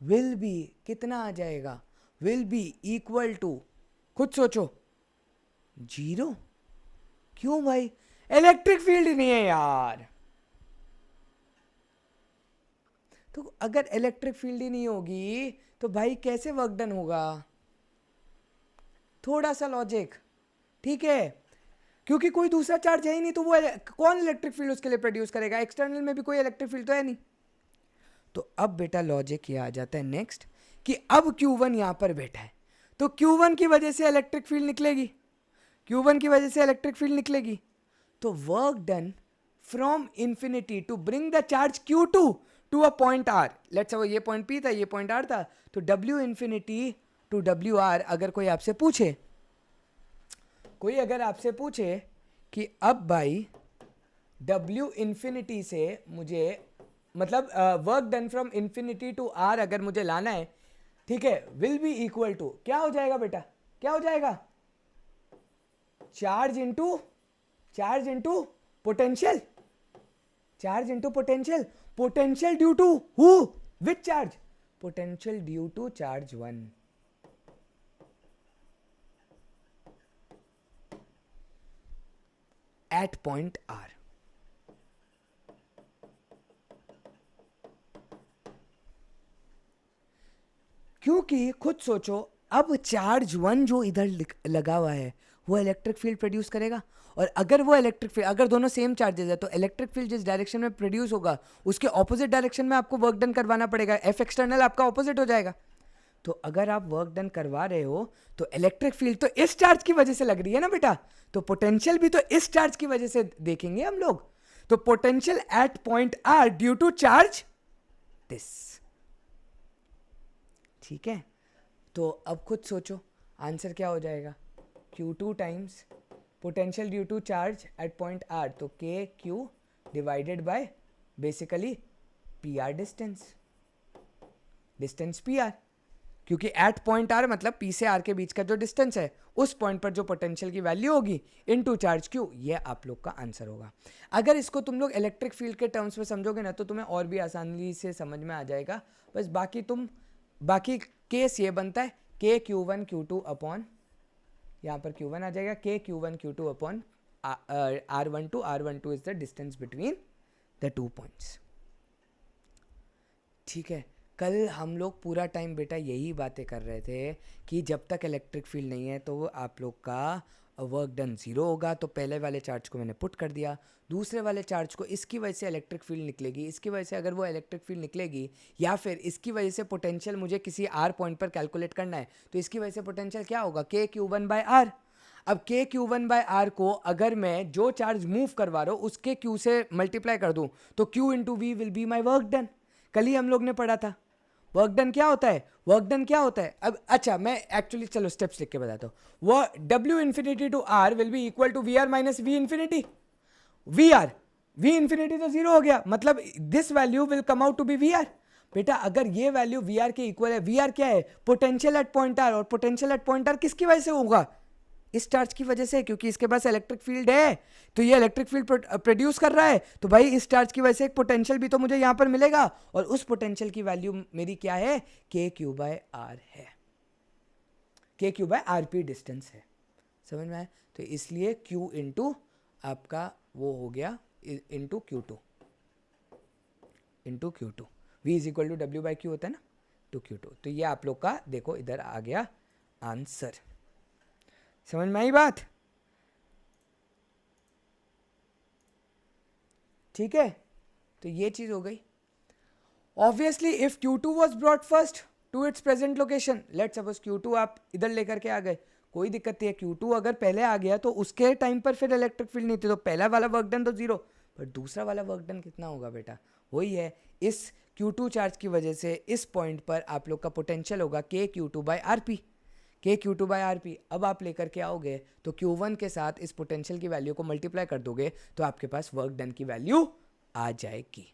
[SPEAKER 1] will be कितना आ जाएगा? विल बी इक्वल टू, खुद सोचो, 0. क्यों भाई? इलेक्ट्रिक फील्ड नहीं है यार. तो अगर इलेक्ट्रिक फील्ड ही नहीं होगी तो भाई कैसे वर्क डन होगा? थोड़ा सा लॉजिक. ठीक है, क्योंकि कोई दूसरा चार्ज है ही नहीं, तो वो कौन इलेक्ट्रिक फील्ड उसके लिए प्रोड्यूस करेगा? एक्सटर्नल में भी कोई इलेक्ट्रिक फील्ड तो है नहीं. तो अब बेटा लॉजिक ये आ जाता है नेक्स्ट कि अब Q1 यहाँ पर बैठा है तो Q1 की वजह से इलेक्ट्रिक फील्ड निकलेगी. Q1 की वजह से इलेक्ट्रिक फील्ड निकलेगी. तो work done from infinity to bring the charge Q2 to a point R. Let's suppose ये पॉइंट P था, ये पॉइंट R था, तो W इन्फिनिटी टू WR. अगर कोई आपसे पूछे कि अब भाई W इन्फिनिटी से मुझे मतलब work done from infinity to R अगर मुझे लाना है, ठीक है, विल बी इक्वल टू क्या हो जाएगा बेटा? क्या हो जाएगा? Charge into potential. Charge into potential. Potential due to who? Which charge? Potential due to charge 1. At point R. क्योंकि खुद सोचो, अब चार्ज 1 जो इधर लगा हुआ है वो इलेक्ट्रिक फील्ड प्रोड्यूस करेगा, और अगर वो इलेक्ट्रिक फील्ड, अगर दोनों सेम चार्जेस है तो इलेक्ट्रिक फील्ड जिस डायरेक्शन में प्रोड्यूस होगा उसके ऑपोजिट डायरेक्शन में आपको वर्क डन करवाना पड़ेगा. एफ एक्सटर्नल आपका ऑपोजिट हो जाएगा. तो अगर आप वर्क डन करवा रहे हो तो इलेक्ट्रिक फील्ड तो इस चार्ज की वजह से लग रही है ना बेटा, तो पोटेंशियल भी तो इस चार्ज की वजह से देखेंगे हम लोग. तो potential at point R due to charge this. ठीक है, तो अब खुद सोचो आंसर क्या हो जाएगा, Q2 times potential due to charge at point R, तो K Q divided by basically P R distance P R, क्योंकि एट पॉइंट आर मतलब पी से आर के बीच का जो डिस्टेंस है उस पॉइंट पर जो पोटेंशियल की वैल्यू होगी इनटू चार्ज क्यू, ये आप लोग का आंसर होगा। अगर इसको तुम लोग इलेक्ट्रिक फील्ड के टर्म्स में समझोगे ना तो तुम्हें और भी आसानी से समझ में आ जाएगा। बस बाकी केस ये बनता है के Q1 Q2 अपॉन, यहाँ पर Q1 आ जाएगा, के Q1 Q2 upon R12 is the distance between the two points. ठीक है, कल हम लोग पूरा टाइम बेटा यही बातें कर रहे थे कि जब तक इलेक्ट्रिक फील्ड नहीं है तो आप लोग का वर्क डन जीरो होगा। तो पहले वाले चार्ज को मैंने पुट कर दिया, दूसरे वाले चार्ज को इसकी वजह से इलेक्ट्रिक फील्ड निकलेगी, इसकी वजह से अगर वो इलेक्ट्रिक फील्ड निकलेगी या फिर इसकी वजह से पोटेंशियल मुझे किसी आर पॉइंट पर कैलकुलेट करना है तो इसकी वजह से पोटेंशियल क्या होगा, के Q1 बाय आर। अब के Q1 बाय आर को अगर मैं जो चार्ज मूव करवा रहा हूँ उसके Q से मल्टीप्लाई कर दूँ तो Q into V will be my work done. कल ही हम लोग ने पढ़ा था वर्क डन क्या होता है, वर्क डन क्या होता है। अब अच्छा मैं एक्चुअली चलो स्टेप्स लिख के बताता हूँ। वो W infinity to R will be equal to VR minus V infinity. V infinity तो जीरो हो गया, मतलब this value will come out to be VR। बेटा अगर ये वैल्यू VR के इक्वल है, VR क्या है, पोटेंशियल एट पॉइंट R, और पोटेंशियल एट पॉइंट R किसकी वजह से होगा, इस चार्ज की वजह से, क्योंकि इसके पास इलेक्ट्रिक फील्ड है तो ये इलेक्ट्रिक फील्ड प्रोड्यूस कर रहा है, तो भाई इस चार्ज की वजह से एक पोटेंशियल भी तो मुझे यहां पर मिलेगा, और उस पोटेंशियल की वैल्यू मेरी क्या है, के क्यू बाय आर है, K Q by R P distance है। समझ में आया, तो इसलिए क्यू इंटू आपका वो हो गया into Q2 V is equal to W by Q होता है ना, टू Q2। तो ये आप लोग का देखो इधर आ गया आंसर। समझ में आई बात, ठीक है, तो ये चीज हो गई। Obviously if Q2 was brought first to its present location, let suppose Q2 आप इधर लेकर के आ गए, कोई दिक्कत नहीं है। Q2 अगर पहले आ गया तो उसके टाइम पर फिर इलेक्ट्रिक फील्ड नहीं थी, तो पहला वाला वर्क डन तो जीरो, पर दूसरा वाला वर्क डन कितना होगा बेटा, वही है इस Q2 चार्ज की वजह से इस पॉइंट पर आप लोग का पोटेंशियल होगा के Q2 बाई आर पी, के Q2 बाई आर पी। अब आप लेकर के आओगे तो Q1 के साथ इस पोटेंशियल की वैल्यू को मल्टीप्लाई कर दोगे तो आपके पास वर्क डन की वैल्यू आ जाएगी,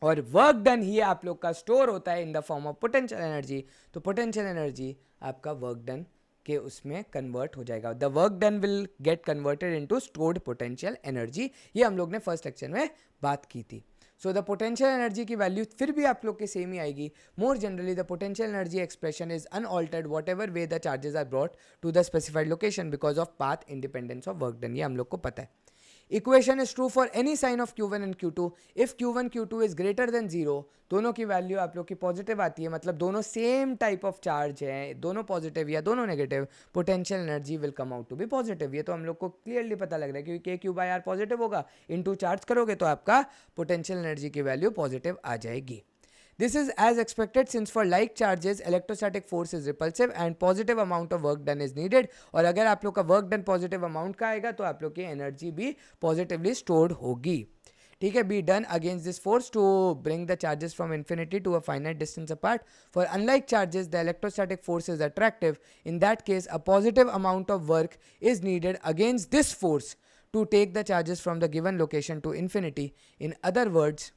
[SPEAKER 1] और वर्क डन ही आप लोग का स्टोर होता है in the form of potential energy. तो पोटेंशियल एनर्जी आपका वर्क डन के उसमें कन्वर्ट हो जाएगा, the work done will get converted into stored potential energy. ये हम लोग ने फर्स्ट लेक्चर में बात की थी। सो द पोटेंशियल एनर्जी की वैल्यू फिर भी आप लोग के सेम ही आएगी। More generally the potential energy expression is unaltered whatever way the charges are brought to the specified location because of path independence of work done, ये हम लोग को पता है। Equation is true for any sign of Q1 and Q2 if Q1 Q2 is greater than zero. दोनों की value आप लोग की पॉजिटिव आती है, मतलब दोनों सेम टाइप ऑफ चार्ज है, दोनों पॉजिटिव या दोनों negative, potential energy will come out to be positive. ये तो हम लोग को क्लियरली पता लग रहा है, क्योंकि Q बाई आर पॉजिटिव होगा, इनटू चार्ज करोगे तो आपका पोटेंशियल एनर्जी की वैल्यू पॉजिटिव आ जाएगी। This is as expected since for like charges electrostatic force is repulsive and positive amount of work done is needed। और अगर आप लोग का वर्क डन पॉजिटिव अमाउंट का आएगा तो आप लोग की एनर्जी भी पॉजिटिवली स्टोर्ड होगी। ठीक है, be done against this force to bring the charges from infinity to a finite distance apart. For unlike charges the electrostatic force is attractive, in that case a positive amount of work is needed against this force to take the charges from the given location to infinity। In other words,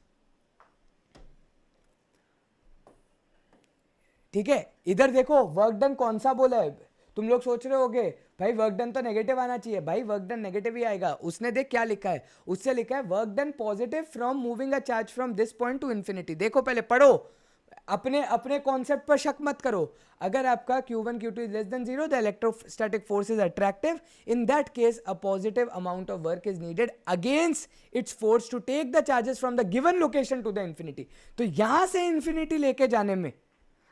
[SPEAKER 1] ठीक है, इधर देखो work done कौन सा बोला है, तुम लोग सोच रहे होगे भाई वर्क डन तो नेगेटिव आना चाहिए, भाई वर्क डन नेगेटिव ही आएगा। उसने देख क्या लिखा है, उससे लिखा है work done positive from moving a charge from this point to infinity. देखो पहले पढ़ो, अपने कॉन्सेप्ट पर शक मत करो। अगर आपका Q1 Q2 is less than zero the electrostatic force is attractive, in that case a positive amount of work is needed against its force to take the charges from the given location to the infinity. तो यहां से infinity लेके जाने में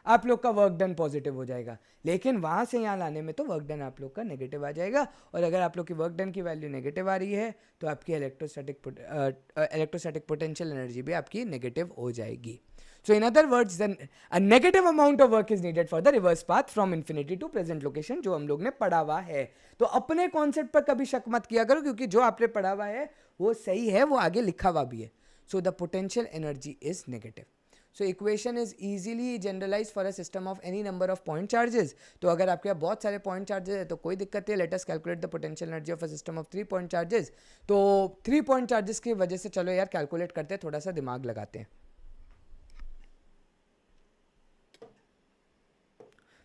[SPEAKER 1] आप लोग का work done positive हो जाएगा, लेकिन वहां से यहाँ लाने में तो वर्क डन आप लोग का नेगेटिव आ जाएगा। और अगर आप लोग की वर्क डन की वैल्यू नेगेटिव आ रही है तो आपकी इलेक्ट्रोस्टैटिक पोटेंशियल एनर्जी भी आपकी नेगेटिव हो जाएगी। So in other words, then a negative amount of work is needed for the reverse path from infinity to present location, जो हम लोग ने पढ़ा हुआ है. तो अपने कॉन्सेप्ट पर कभी शक मत किया करो, क्योंकि जो आपने पढ़ा हुआ है वो सही है, वो आगे लिखा हुआ भी है. So the potential energy is negative. So equation is easily generalized for a system of any number of point charges. तो अगर आपके यहाँ बहुत सारे point charges है तो कोई दिक्कत नहीं. Let us calculate the potential energy of a system of 3 point charges. तो 3 point charges की वजह से चलो यार कैलकुलेट करते हैं, थोड़ा सा दिमाग लगाते हैं.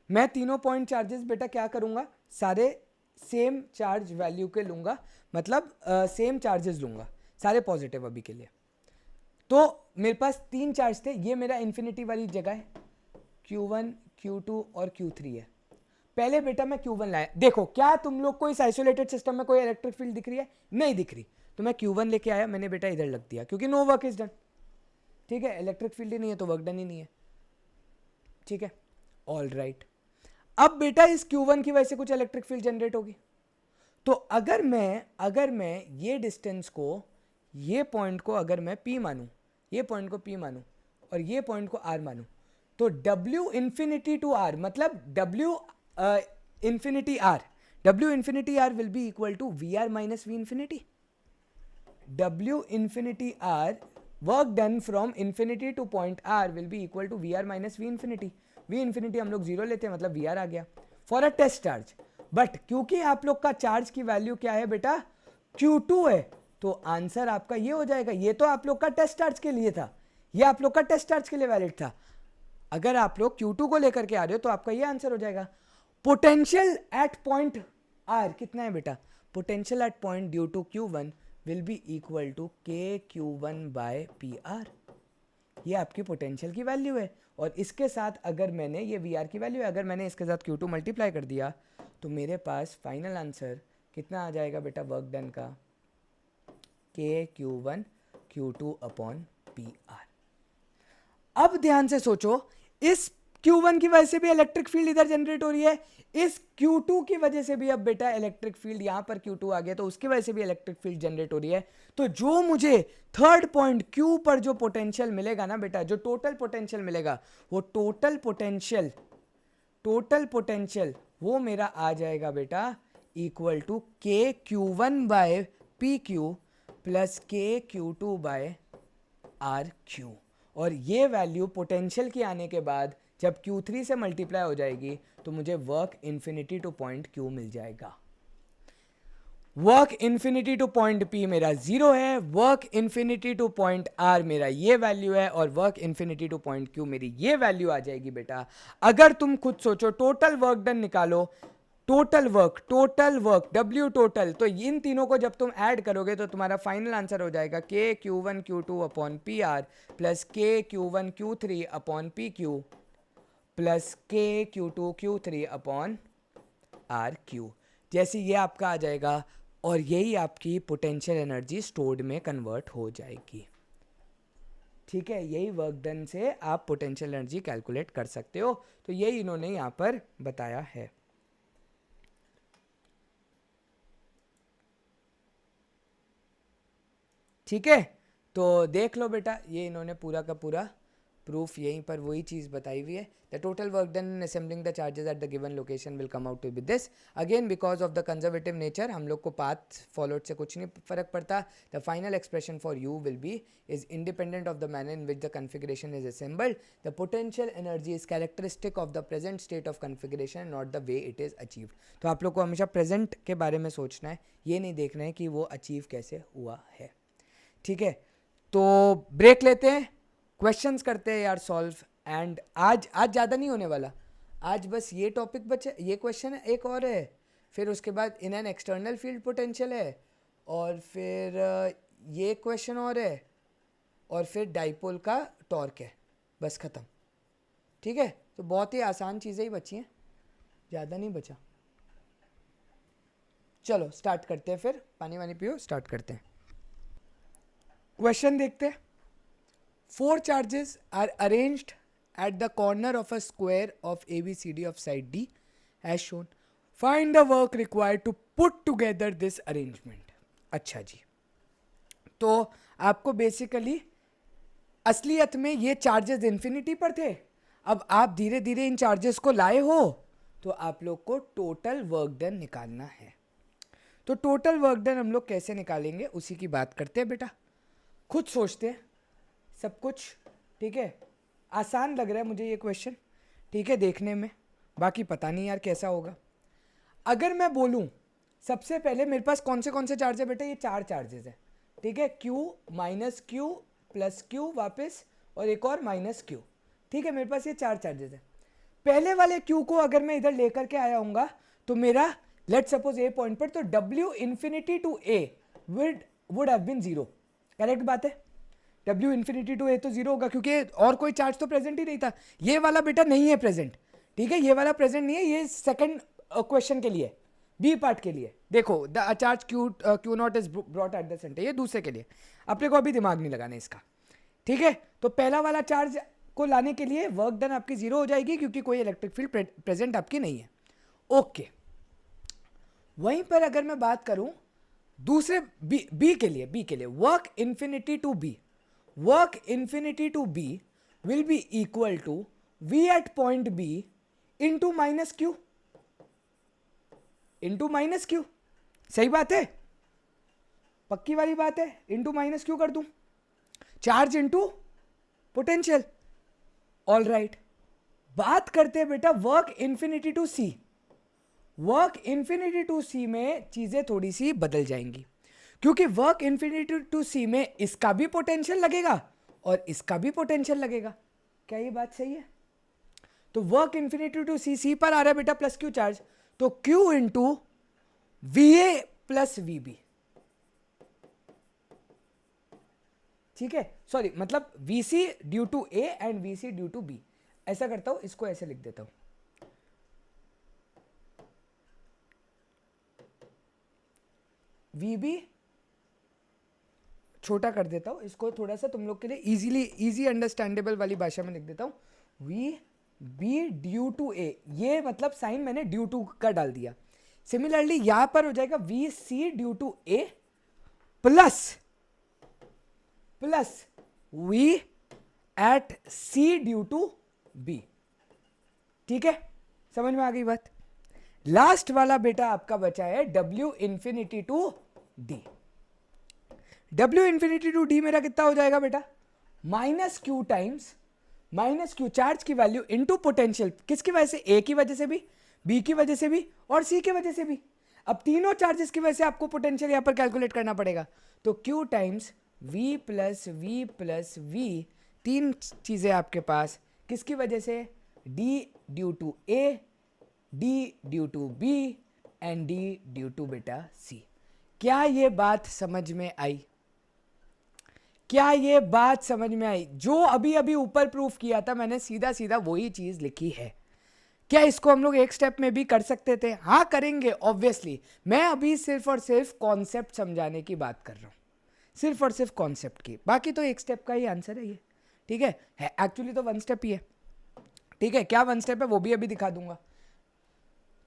[SPEAKER 1] मैं तीनों पॉइंट चार्जेस बेटा क्या करूंगा, सारे सेम चार्ज वैल्यू के लूंगा, मतलब सेम चार्जेस लूंगा, सारे पॉजिटिव अभी के लिए. तो मेरे पास 3 चार्ज थे, ये मेरा इन्फिनिटी वाली जगह है, Q1, Q2 और Q3 है. पहले बेटा मैं Q1 लाया. देखो क्या तुम लोग को इस आइसोलेटेड सिस्टम में कोई इलेक्ट्रिक फील्ड दिख रही है? नहीं दिख रही. तो मैं Q1 लेके आया, मैंने बेटा इधर लग दिया, क्योंकि नो वर्क इज डन. ठीक है, इलेक्ट्रिक फील्ड ही नहीं है तो वर्क डन ही नहीं है. ठीक है, ऑल राइट. अब बेटा इस Q1 की वजह से कुछ इलेक्ट्रिक फील्ड जनरेट होगी. तो अगर मैं ये डिस्टेंस को, ये पॉइंट को अगर मैं P मानूं, ये पॉइंट को P मानूं और ये पॉइंट को R मानूं, तो W infinity to R, मतलब W infinity R will be equal to VR minus V infinity. W infinity R, work done from infinity to point R will be equal to VR minus V infinity. V infinity हम लोग 0 लेते हैं, मतलब VR आ गया for a test charge. But क्योंकि आप लोग का चार्ज की वैल्यू क्या है बेटा, Q2 है, तो आंसर आपका ये हो जाएगा. ये तो आप लोग का टेस्ट चार्ज के लिए था, ये आप लोग का टेस्ट चार्ज के लिए वैलिड था. अगर आप लोग Q2 को लेकर के आ रहे हो तो आपका ये आंसर हो जाएगा. पोटेंशियल एट पॉइंट R कितना है बेटा, potential at point due to Q1 will be equal to KQ1 by PR. ये आपकी पोटेंशियल की वैल्यू है. और इसके साथ अगर मैंने, ये VR की वैल्यू है, अगर मैंने इसके साथ Q2 मल्टीप्लाई कर दिया तो मेरे पास फाइनल आंसर कितना आ जाएगा बेटा वर्क डन का, KQ1 Q2 अपॉन PR. अब ध्यान से सोचो, इस Q1 की वजह से भी इलेक्ट्रिक फील्ड इधर जनरेट हो रही है, इस Q2 की वजह से भी अब बेटा इलेक्ट्रिक फील्ड, यहां पर Q2 आ गया तो उसकी वजह से भी इलेक्ट्रिक फील्ड जनरेट हो रही है. तो जो मुझे थर्ड पॉइंट Q पर जो पोटेंशियल मिलेगा ना बेटा, जो टोटल पोटेंशियल मिलेगा, वो टोटल पोटेंशियल वो मेरा आ जाएगा बेटा equal to KQ1 by PQ plus KQ2 by RQ. और ये वैल्यू पोटेंशियल की आने के बाद जब Q3 से मल्टीप्लाई हो जाएगी तो मुझे work infinity to point Q मिल जाएगा. Work infinity to point P मेरा 0 है, work infinity to point R मेरा ये वैल्यू है, और work infinity to point Q मेरी ये वैल्यू आ जाएगी बेटा. अगर तुम खुद सोचो, टोटल वर्क डन निकालो, टोटल वर्क W टोटल, तो इन तीनों को जब तुम ऐड करोगे तो तुम्हारा फाइनल आंसर हो जाएगा KQ1 Q2 upon PR plus KQ1 Q3 upon PQ plus KQ2 Q3 upon RQ. जैसे ये आपका आ जाएगा और यही आपकी पोटेंशियल एनर्जी स्टोर्ड में कन्वर्ट हो जाएगी. ठीक है, यही वर्क डन से आप पोटेंशियल एनर्जी कैलकुलेट कर सकते हो. तो यही इन्होंने यहाँ पर बताया है. ठीक है, तो देख लो बेटा, ये इन्होंने पूरा का पूरा प्रूफ यहीं पर वही चीज़ बताई हुई है. The total work done in assembling the charges at the given location will come out to be this. Again because of the conservative nature हम लोग को पाथ फॉलोड से कुछ नहीं फर्क पड़ता. The final expression for you will be is independent of the manner in which the configuration is assembled. The potential energy is characteristic of the present state of configuration, not the way it is achieved. तो आप लोग को हमेशा present के बारे में सोचना है, ये नहीं देखना है कि वो अचीव कैसे हुआ है. ठीक है, तो ब्रेक लेते हैं, क्वेश्चंस करते हैं यार सॉल्व. एंड आज ज़्यादा नहीं होने वाला, आज बस ये टॉपिक बचे, ये क्वेश्चन है, एक और है, फिर उसके बाद इन एन एक्सटर्नल फील्ड पोटेंशियल है, और फिर ये क्वेश्चन और है, और फिर डाइपोल का टॉर्क है, बस ख़त्म. ठीक है, तो बहुत ही आसान चीज़ें ही बची हैं, ज़्यादा नहीं बचा. चलो स्टार्ट करते हैं, फिर पानी वानी पियो, स्टार्ट करते हैं. क्वेश्चन देखते हैं. 4 charges are arranged at the corner of a square of ABCD of side D as shown. Find the work required to put together this arrangement. अच्छा जी, तो आपको बेसिकली असलियत में ये चार्जेस इन्फिनिटी पर थे, अब आप धीरे धीरे इन चार्जेस को लाए हो, तो आप लोग को टोटल वर्क डन निकालना है। तो टोटल वर्क डन हम लोग कैसे निकालेंगे उसी की बात करते हैं बेटा। खुद सोचते हैं सब कुछ, ठीक है। आसान लग रहा है मुझे ये क्वेश्चन, ठीक है, देखने में, बाकी पता नहीं यार कैसा होगा। अगर मैं बोलूँ सबसे पहले मेरे पास कौन से चार्ज है बेटा, ये 4 चार्जेस है, ठीक है, Q minus Q plus Q वापस और एक और माइनस Q, ठीक है, मेरे पास ये 4 चार्जेस है। पहले वाले Q को अगर मैं इधर लेकर के आया हूँगा तो मेरा लेट सपोज A पॉइंट पर, तो W infinity to A would have been 0, correct बात है। W इन्फिनिटी टू A तो 0 होगा क्योंकि और कोई चार्ज तो प्रेजेंट ही नहीं था। ये वाला बेटा नहीं है प्रेजेंट, ठीक है, ये वाला प्रेजेंट नहीं है, ये सेकंड क्वेश्चन के लिए, बी पार्ट के लिए। देखो the charge Q not is brought at the centre, ये दूसरे के लिए, अपने को अभी दिमाग नहीं लगाना इसका, ठीक है। तो पहला वाला चार्ज को लाने के लिए वर्क डन आपकी 0 हो जाएगी क्योंकि कोई इलेक्ट्रिक फील्ड प्रेजेंट आपकी नहीं है, ओके। वहीं पर अगर मैं बात करूं दूसरे बी के लिए work infinity to B, work infinity to B will be equal to V at point B into minus Q, into minus Q, सही बात है, पक्की वाली बात है, इंटू माइनस Q कर दूं, charge into potential, all right. बात करते हैं बेटा work infinity to C, work infinity to C में चीजें थोड़ी सी बदल जाएंगी क्योंकि वर्क इन्फिनिटी टू C में इसका भी पोटेंशियल लगेगा और इसका भी पोटेंशियल लगेगा, क्या ये बात सही है। तो वर्क इन्फिनिटी टू C पर आ रहा है बेटा प्लस Q चार्ज, तो Q into VA plus VB, ठीक है, सॉरी मतलब VC due to A and VC due to B, ऐसा करता हूं, इसको ऐसे लिख देता हूं, VB छोटा कर देता हूं, इसको थोड़ा सा तुम लोग के लिए इजी अंडरस्टैंडेबल वाली भाषा में लिख देता हूं, VB ड्यू टू A, ये मतलब साइन मैंने ड्यू टू का डाल दिया। सिमिलरली यहां पर हो जाएगा VC due to A plus V at C due to B, ठीक है, समझ में आ गई बात। लास्ट वाला बेटा आपका बचा है W infinity to D, W infinity to D मेरा कितना हो जाएगा बेटा, minus Q times minus Q charge की वैल्यू इंटू पोटेंशियल, किसकी वजह से, A की वजह से भी, B की वजह से भी और C की वजह से भी। अब तीनों चार्जेस की वजह से आपको पोटेंशियल यहां पर कैलकुलेट करना पड़ेगा, तो Q times V plus V, तीन चीजें आपके पास, किसकी वजह से, D due to A, D due to B and D due to बेटा C। क्या ये बात समझ में आई, क्या ये बात समझ में आई। जो अभी अभी ऊपर प्रूफ किया था मैंने, सीधा सीधा वही चीज लिखी है। क्या इसको हम लोग एक स्टेप में भी कर सकते थे, हाँ करेंगे ऑब्वियसली। मैं अभी सिर्फ और सिर्फ कॉन्सेप्ट समझाने की बात कर रहा हूं, सिर्फ और सिर्फ कॉन्सेप्ट की, बाकी तो एक स्टेप का ही आंसर है ये, ठीक है एक्चुअली तो 1 स्टेप ही है, ठीक है, क्या 1 स्टेप है वो भी अभी दिखा दूंगा।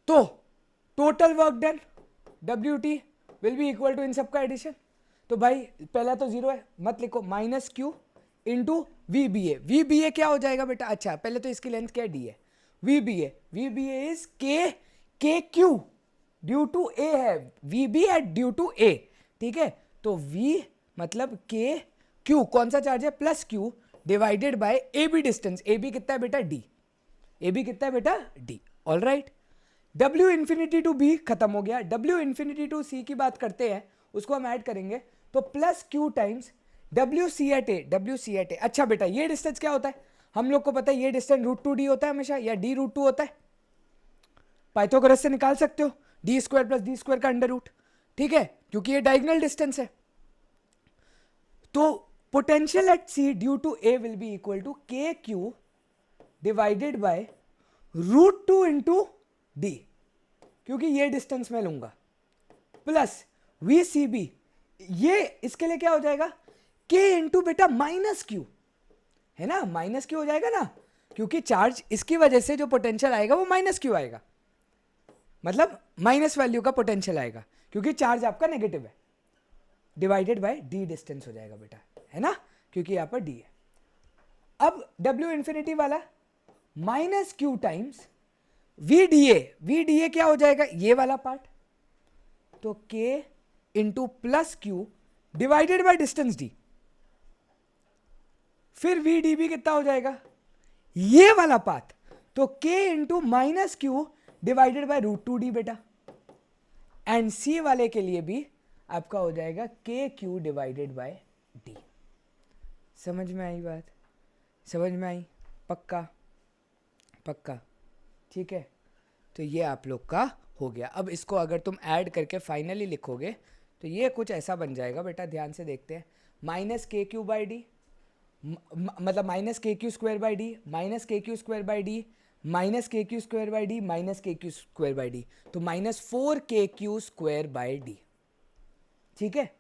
[SPEAKER 1] तो total work done WT will be equal to इन सबका एडिशन, तो भाई पहला तो 0 है, मत लिखो, माइनस Q इंटू VBA क्या हो जाएगा बेटा, अच्छा पहले तो इसकी लेंथ क्या है, D है, VBA is KQ due to A है, VB at due to A, ठीक है, तो V मतलब KQ कौन सा चार्ज है, plus Q divided by AB distance, AB कितना है बेटा D, AB कितना है बेटा D, all right. W infinity to B खत्म हो गया, W इन्फिनिटी टू C की बात करते हैं, उसको हम ऐड करेंगे, तो plus Q times WC at A, अच्छा बेटा ये डिस्टेंस क्या होता है, हम लोग को पता है ये डिस्टेंस √2D होता है हमेशा, या D √2 होता है, पाइथागोरस से निकाल सकते हो, D square plus D square का अंडर रूट, ठीक है, क्योंकि ये डायगोनल डिस्टेंस है। तो potential at C due to A will be equal to KQ divided by √2 into D, क्योंकि ये डिस्टेंस मैं लूंगा, प्लस VCB, ये इसके लिए क्या हो जाएगा, K इंटू बेटा माइनस Q, है ना, माइनस Q हो जाएगा ना, क्योंकि चार्ज इसकी वजह से जो पोटेंशियल आएगा वो माइनस Q आएगा, मतलब माइनस वैल्यू का पोटेंशियल आएगा क्योंकि चार्ज आपका नेगेटिव है, डिवाइडेड बाय D डिस्टेंस हो जाएगा बेटा, है ना, क्योंकि यहां पर D है, अब W इंफिनिटी वाला minus Q times VDA, VDA क्या हो जाएगा, ये वाला पार्ट, तो K into plus Q divided by distance D, फिर VDB कितना हो जाएगा, ये वाला पाथ, तो K into minus Q divided bye √2D बेटा, एंड C वाले के लिए भी आपका हो जाएगा KQ डिवाइडेड बाय D। समझ में आई बात, समझ में आई, पक्का पक्का, ठीक है। तो ये आप लोग का हो गया। अब इसको अगर तुम ऐड करके फाइनली लिखोगे तो ये कुछ ऐसा बन जाएगा बेटा, ध्यान से देखते हैं, minus K Q by D, मतलब minus K Q square by D, minus K Q square by D, minus K Q square by D, minus K Q square by D, तो minus 4KQ square by D, ठीक है।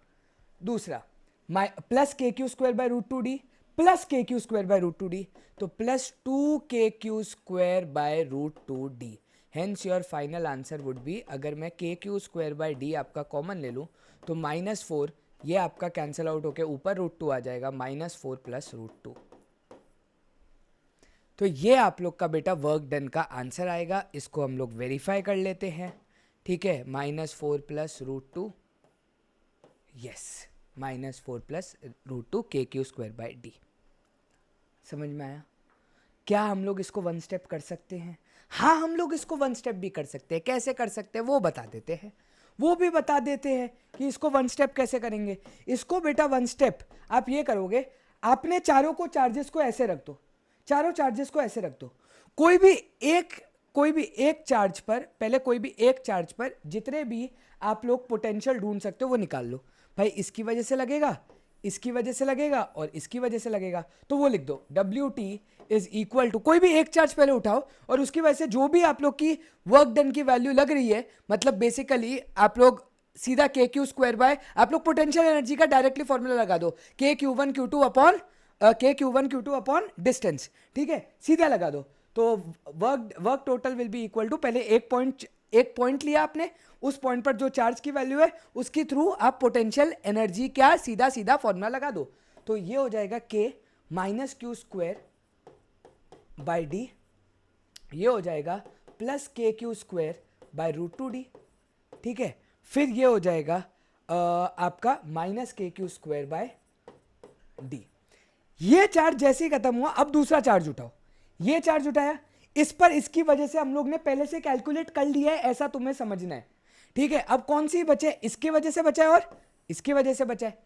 [SPEAKER 1] दूसरा plus KQ square by √2D plus KQ square by √2D, तो plus 2KQ square by √2D। Hence your final answer would be, अगर मैं KQ square by D आपका common ले लूँ तो -4, ये आपका कैंसिल आउट होके ऊपर √2 आ जाएगा, -4 प्लस √2। तो ये आप लोग का बेटा वर्क डन का आंसर आएगा। इसको हम लोग वेरीफाई कर लेते हैं, ठीक है। -4 plus √2, yes, -4 plus √2 KQ square by D। समझ में आया? क्या हम लोग इसको वन स्टेप कर सकते हैं? हाँ, हम लोग इसको वन स्टेप भी कर सकते हैं। कैसे कर सकते हैं वो बता देते हैं, वो भी बता देते हैं कि इसको वन स्टेप कैसे करेंगे। इसको बेटा वन स्टेप आप ये करोगे, आपने चारों को चार्जेस को ऐसे रख दो, चारों चार्जेस को ऐसे रख दो, कोई भी एक चार्ज पर, पहले कोई भी एक चार्ज पर जितने भी आप लोग पोटेंशियल ढूंढ सकते हो वो निकाल लो। भाई इसकी वजह से लगेगा, इसकी वजह से लगेगा और इसकी वजह से लगेगा, तो वो लिख दो। WT इज इक्वल टू, कोई भी एक चार्ज पहले उठाओ और उसकी वजह से जो भी आप लोग की वर्क डन की वैल्यू लग रही है, मतलब बेसिकली आप लोग सीधा KQ स्क्वायर बाय, आप लोग पोटेंशियल एनर्जी का डायरेक्टली फॉर्मूला लगा दो, KQ1 Q2 अपॉन डिस्टेंस, ठीक है, सीधा लगा दो। तो work total will be equal to, पहले एक पॉइंट लिया आपने, उस पॉइंट पर जो चार्ज की वैल्यू है उसकी थ्रू आप पोटेंशियल एनर्जी क्या सीधा सीधा फॉर्मूला लगा दो। तो ये हो जाएगा K minus Q square by D, ये हो जाएगा plus KQ square by √2D, ठीक है। फिर ये हो जाएगा आपका minus KQ square by D. ये चार्ज जैसे ही खत्म हुआ, अब दूसरा चार्ज उठाओ, ये चार्ज उठाया, इस पर इसकी वजह से हम लोग ने पहले से कैलकुलेट कर लिया है, ऐसा तुम्हें समझना है, ठीक है। अब कौन सी बचे, इसकी वजह से बचा है और इसकी वजह से बचा है,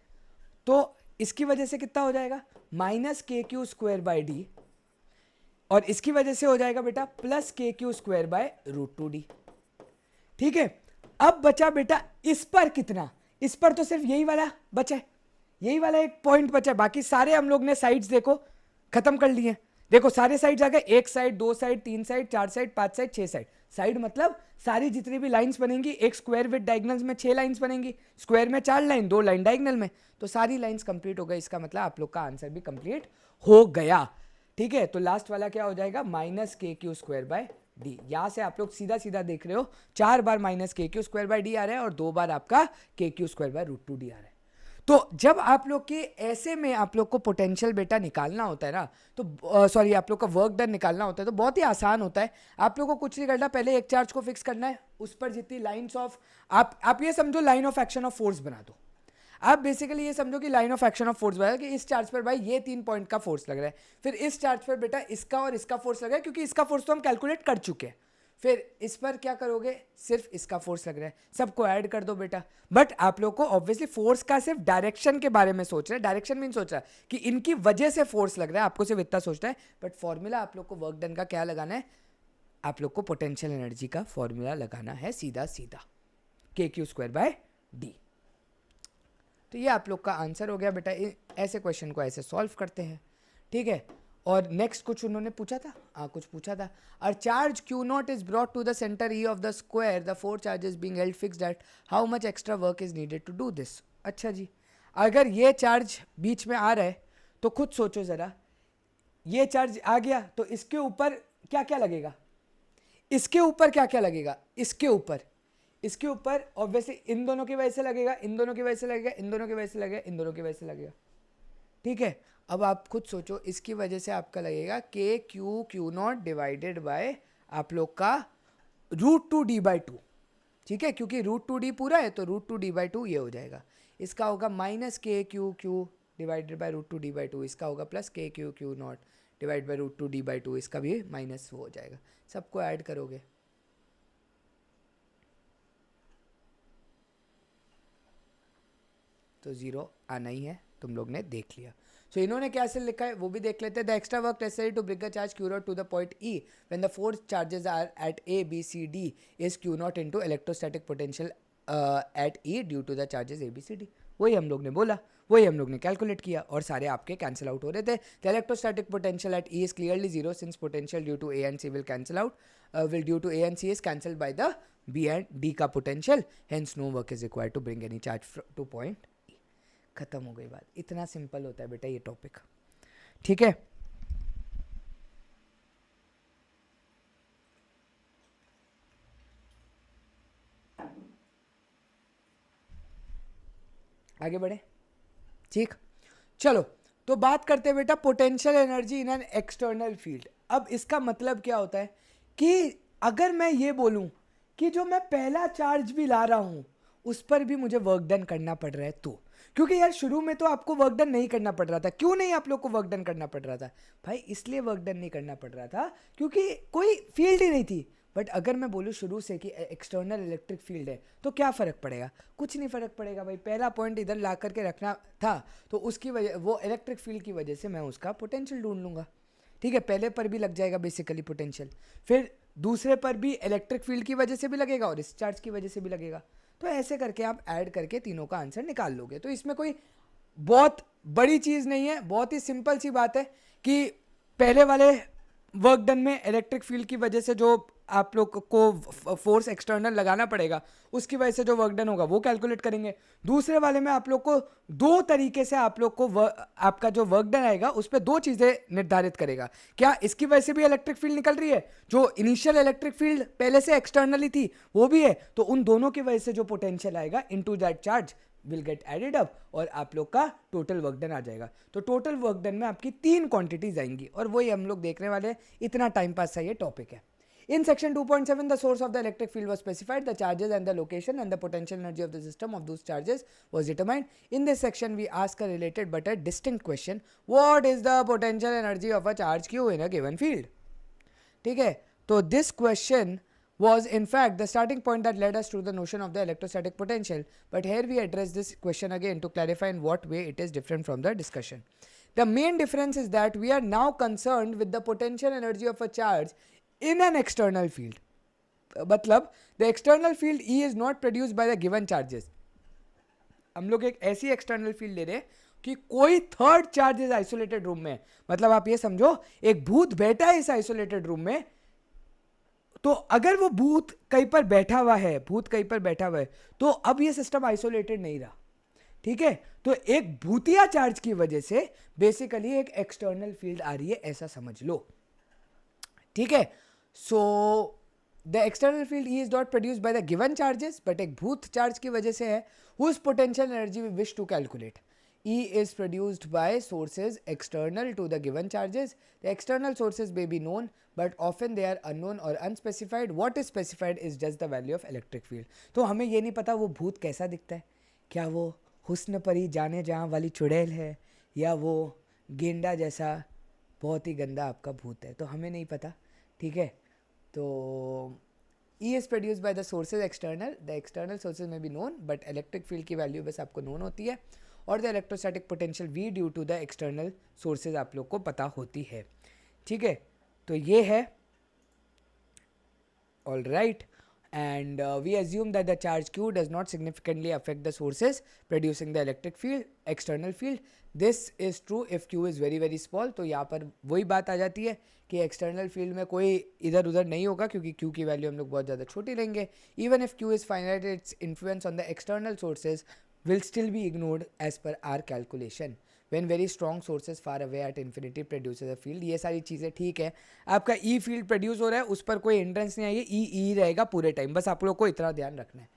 [SPEAKER 1] तो इसकी वजह से कितना हो जाएगा, minus KQ square by D, और इसकी वजह से हो जाएगा बेटा plus KQ square by √2D, ठीक है। अब बचा बेटा इस पर कितना, इस पर तो सिर्फ यही वाला बचा है, यही वाला एक पॉइंट बचा है, बाकी सारे हम लोग ने साइड्स देखो खत्म कर लिए। देखो सारे साइड्स आ गए, एक साइड, दो साइड, तीन साइड, चार साइड, पांच साइड, छह साइड। साइड मतलब सारी जितनी भी लाइंस बनेंगी, एक स्क्वायर विद डायगोनल्स में 6 लाइंस बनेंगी, स्क्वायर में 4 लाइन, 2 लाइन डायगोनल में, तो सारी लाइंस कंप्लीट हो गई। इसका मतलब आप लोग का आंसर भी कंप्लीट हो गया, ठीक है। तो लास्ट वाला क्या हो जाएगा, minus KQ square by D. यहां से आप लोग सीधा सीधा देख रहे हो, 4 बार minus KQ square by D आ रहा है और 2 बार आपका KQ स्क्वायर बाय √2D आ रहा है। तो जब आप लोग के ऐसे में आप लोग को पोटेंशियल बेटा निकालना होता है ना, तो सॉरी आप लोग का वर्क डन निकालना होता है, तो बहुत ही आसान होता है। आप लोग को कुछ नहीं करना, पहले एक चार्ज को फिक्स करना है, उस पर जितनी लाइंस ऑफ, आप ये समझो line of action of force बना दो। आप बेसिकली ये समझो कि line of action of force बना, कि इस चार्ज पर भाई ये 3 पॉइंट का फोर्स लग रहा है, फिर इस चार्ज पर बेटा इसका और इसका फोर्स लग रहा है, क्योंकि इसका फोर्स तो हम कैलकुलेट कर चुके हैं। फिर इस पर क्या करोगे, सिर्फ इसका फोर्स लग रहा है, सबको ऐड कर दो बेटा। बट आप लोग को ऑब्वियसली फोर्स का सिर्फ डायरेक्शन के बारे में सोच रहे हैं, डायरेक्शन मीन सोच रहा है कि इनकी वजह से फोर्स लग रहा है, आपको सिर्फ इतना सोचना है। बट फॉर्मूला आप लोग को वर्क डन का क्या लगाना है, आप लोग को पोटेंशियल एनर्जी का फॉर्मूला लगाना है, सीधा सीधा KQ स्क्वायर बाय डी। तो ये आप लोग का आंसर हो गया बेटा। ऐसे क्वेश्चन को ऐसे सॉल्व करते हैं, ठीक है। और नेक्स्ट कुछ उन्होंने पूछा था, कुछ पूछा था, a charge Q0 is brought to the centre E of the square, the 4 charges being held fixed at, how much extra work is needed to do this. अच्छा जी, अगर ये चार्ज बीच में आ रहा है तो खुद सोचो ज़रा, ये चार्ज आ गया तो इसके ऊपर क्या क्या लगेगा, इसके ऊपर क्या क्या लगेगा, इसके ऊपर ऑब्वियसली इन दोनों की वजह से लगेगा, इन दोनों की वजह से लगेगा, इन दोनों की वजह से लगेगा, इन दोनों की वजह से लगेगा, ठीक है। अब आप खुद सोचो, इसकी वजह से आपका लगेगा के क्यू नॉट डिवाइडेड बाय आप लोग का √2d/2, ठीक है, क्योंकि √2d पूरा है तो √2d/2 ये हो जाएगा। इसका होगा -k/q डिवाइडेड बाय √2d/2, इसका होगा plus k/q0 divide by √2d/2, इसका भी माइनस हो जाएगा। सबको ऐड करोगे तो 0 आना ही है, तुम लोग ने देख लिया। सो इन्होंने क्या से लिखा है वो भी देख लेते हैं। The extra work necessary to bring a charge Q0 to the point E when the four charges are at A B C D is Q0 into electrostatic potential at E due to the charges A B C D। वही हम लोग ने बोला, वही हम लोग ने calculate किया और सारे आपके कैंसिल आउट हो रहे थे। The electrostatic potential at E is clearly 0 since potential due to A and C will cancel out, due to A and C is cancelled by the B and D का potential, hence no work is required to bring any charge to point। खत्म हो गई बात। इतना simple होता है बेटा ये टॉपिक, ठीक है। आगे बढ़े, ठीक। चलो तो बात करते हैं बेटा potential energy in an external field. अब इसका मतलब क्या होता है कि अगर मैं ये बोलूं कि जो मैं पहला चार्ज भी ला रहा हूं उस पर भी मुझे वर्क डन करना पड़ रहा है, तो क्योंकि यार शुरू में तो आपको वर्क डन नहीं करना पड़ रहा था। क्यों नहीं आप लोग को वर्क डन करना पड़ रहा था भाई? इसलिए वर्क डन नहीं करना पड़ रहा था क्योंकि कोई फील्ड ही नहीं थी। बट अगर मैं बोलूँ शुरू से कि एक्सटर्नल इलेक्ट्रिक फील्ड है तो क्या फ़र्क पड़ेगा? कुछ नहीं फ़र्क पड़ेगा भाई। पहला पॉइंट इधर ला करके रखना था तो उसकी वजह, वो इलेक्ट्रिक फील्ड की वजह से मैं उसका पोटेंशियल ढूंढ लूँगा, ठीक है। पहले पर भी लग जाएगा बेसिकली पोटेंशियल, फिर दूसरे पर भी इलेक्ट्रिक फील्ड की वजह से भी लगेगा और इस चार्ज की वजह से भी लगेगा। तो ऐसे करके आप ऐड करके तीनों का आंसर निकाल लोगे। तो इसमें कोई बहुत बड़ी चीज़ नहीं है, बहुत ही सिंपल सी बात है कि पहले वाले वर्क डन में इलेक्ट्रिक फील्ड की वजह से जो आप लोग को फोर्स एक्सटर्नल लगाना पड़ेगा उसकी वजह से जो वर्क डन होगा वो कैलकुलेट करेंगे। दूसरे वाले में आप लोग को दो तरीके से आप लोग को आपका जो वर्क डन आएगा उस पर दो चीज़ें निर्धारित करेगा। क्या इसकी वजह से भी इलेक्ट्रिक फील्ड निकल रही है, जो इनिशियल इलेक्ट्रिक फील्ड पहले से एक्सटर्नली थी वो भी है, तो उन दोनों की वजह से जो पोटेंशियल आएगा into that charge will get added up और आप लोग का टोटल वर्क डन आ जाएगा। तो टोटल वर्क डन में आपकी 3 क्वांटिटीज आएंगी और वही हम लोग देखने वाले हैं। इतना टाइम पास का ये टॉपिक है। In section 2.7, the source of the electric field was specified, the charges and the location and the potential energy of the system of those charges was determined. In this section, we ask a related but a distinct question: what is the potential energy of a charge Q in a given field? ठीक है, तो this question was in fact the starting point that led us to the notion of the electrostatic potential. But here we address this question again to clarify in what way it is different from the discussion. The main difference is that we are now concerned with the potential energy of a charge in an external field. मतलब the external field E is not produced by the given charges. हम लोग एक ऐसी external field ले रहे हैं कि कोई third charge is isolated room में। मतलब आप ये समझो एक भूत बैठा है इस आइसोलेटेड रूम में, तो अगर वो भूत कहीं पर बैठा हुआ है, भूत कहीं पर बैठा हुआ है, तो अब ये सिस्टम आइसोलेटेड नहीं रहा, ठीक है। तो एक भूतिया चार्ज की वजह से बेसिकली एक एक्सटर्नल फील्ड आ रही है, ऐसा समझ लो, ठीक है। So the external field E is not produced by the given charges, but एक भूत चार्ज की वजह से है, whose potential energy we wish to calculate. E is produced by sources external to the given charges. The external sources may be known, but often they are unknown or unspecified. What is specified is just the value of electric field. तो हमें ये नहीं पता वो भूत कैसा दिखता है, क्या वो हुस्न परी जाने जहाँ वाली चुड़ैल है या वो गेंडा जैसा बहुत ही गंदा आपका भूत है, तो हमें नहीं पता, ठीक है। तो E is produced by the sources external. The external sources may be known, but electric field की वैल्यू बस आपको known होती है और the electrostatic potential V due to the external sources आप लोग को पता होती है, ठीक है। तो ये है, all right. And we assume that the charge Q does not significantly affect the sources producing the electric field, external field. This is true if Q is very very small. तो यहाँ पर वही बात आ जाती है कि एक्सटर्नल फील्ड में कोई इधर उधर नहीं होगा क्योंकि Q की वैल्यू हम लोग बहुत ज़्यादा छोटी लेंगे। Even if Q is finite, its influence on the external sources will still be ignored as per our calculation. When very strong sources far away at infinity produces a field. ये सारी चीज़ें ठीक है, आपका E फील्ड प्रोड्यूस हो रहा है, उस पर कोई हिंड्रेंस नहीं आएगी, E रहेगा पूरे टाइम, बस आप लोग को इतना ध्यान रखना है।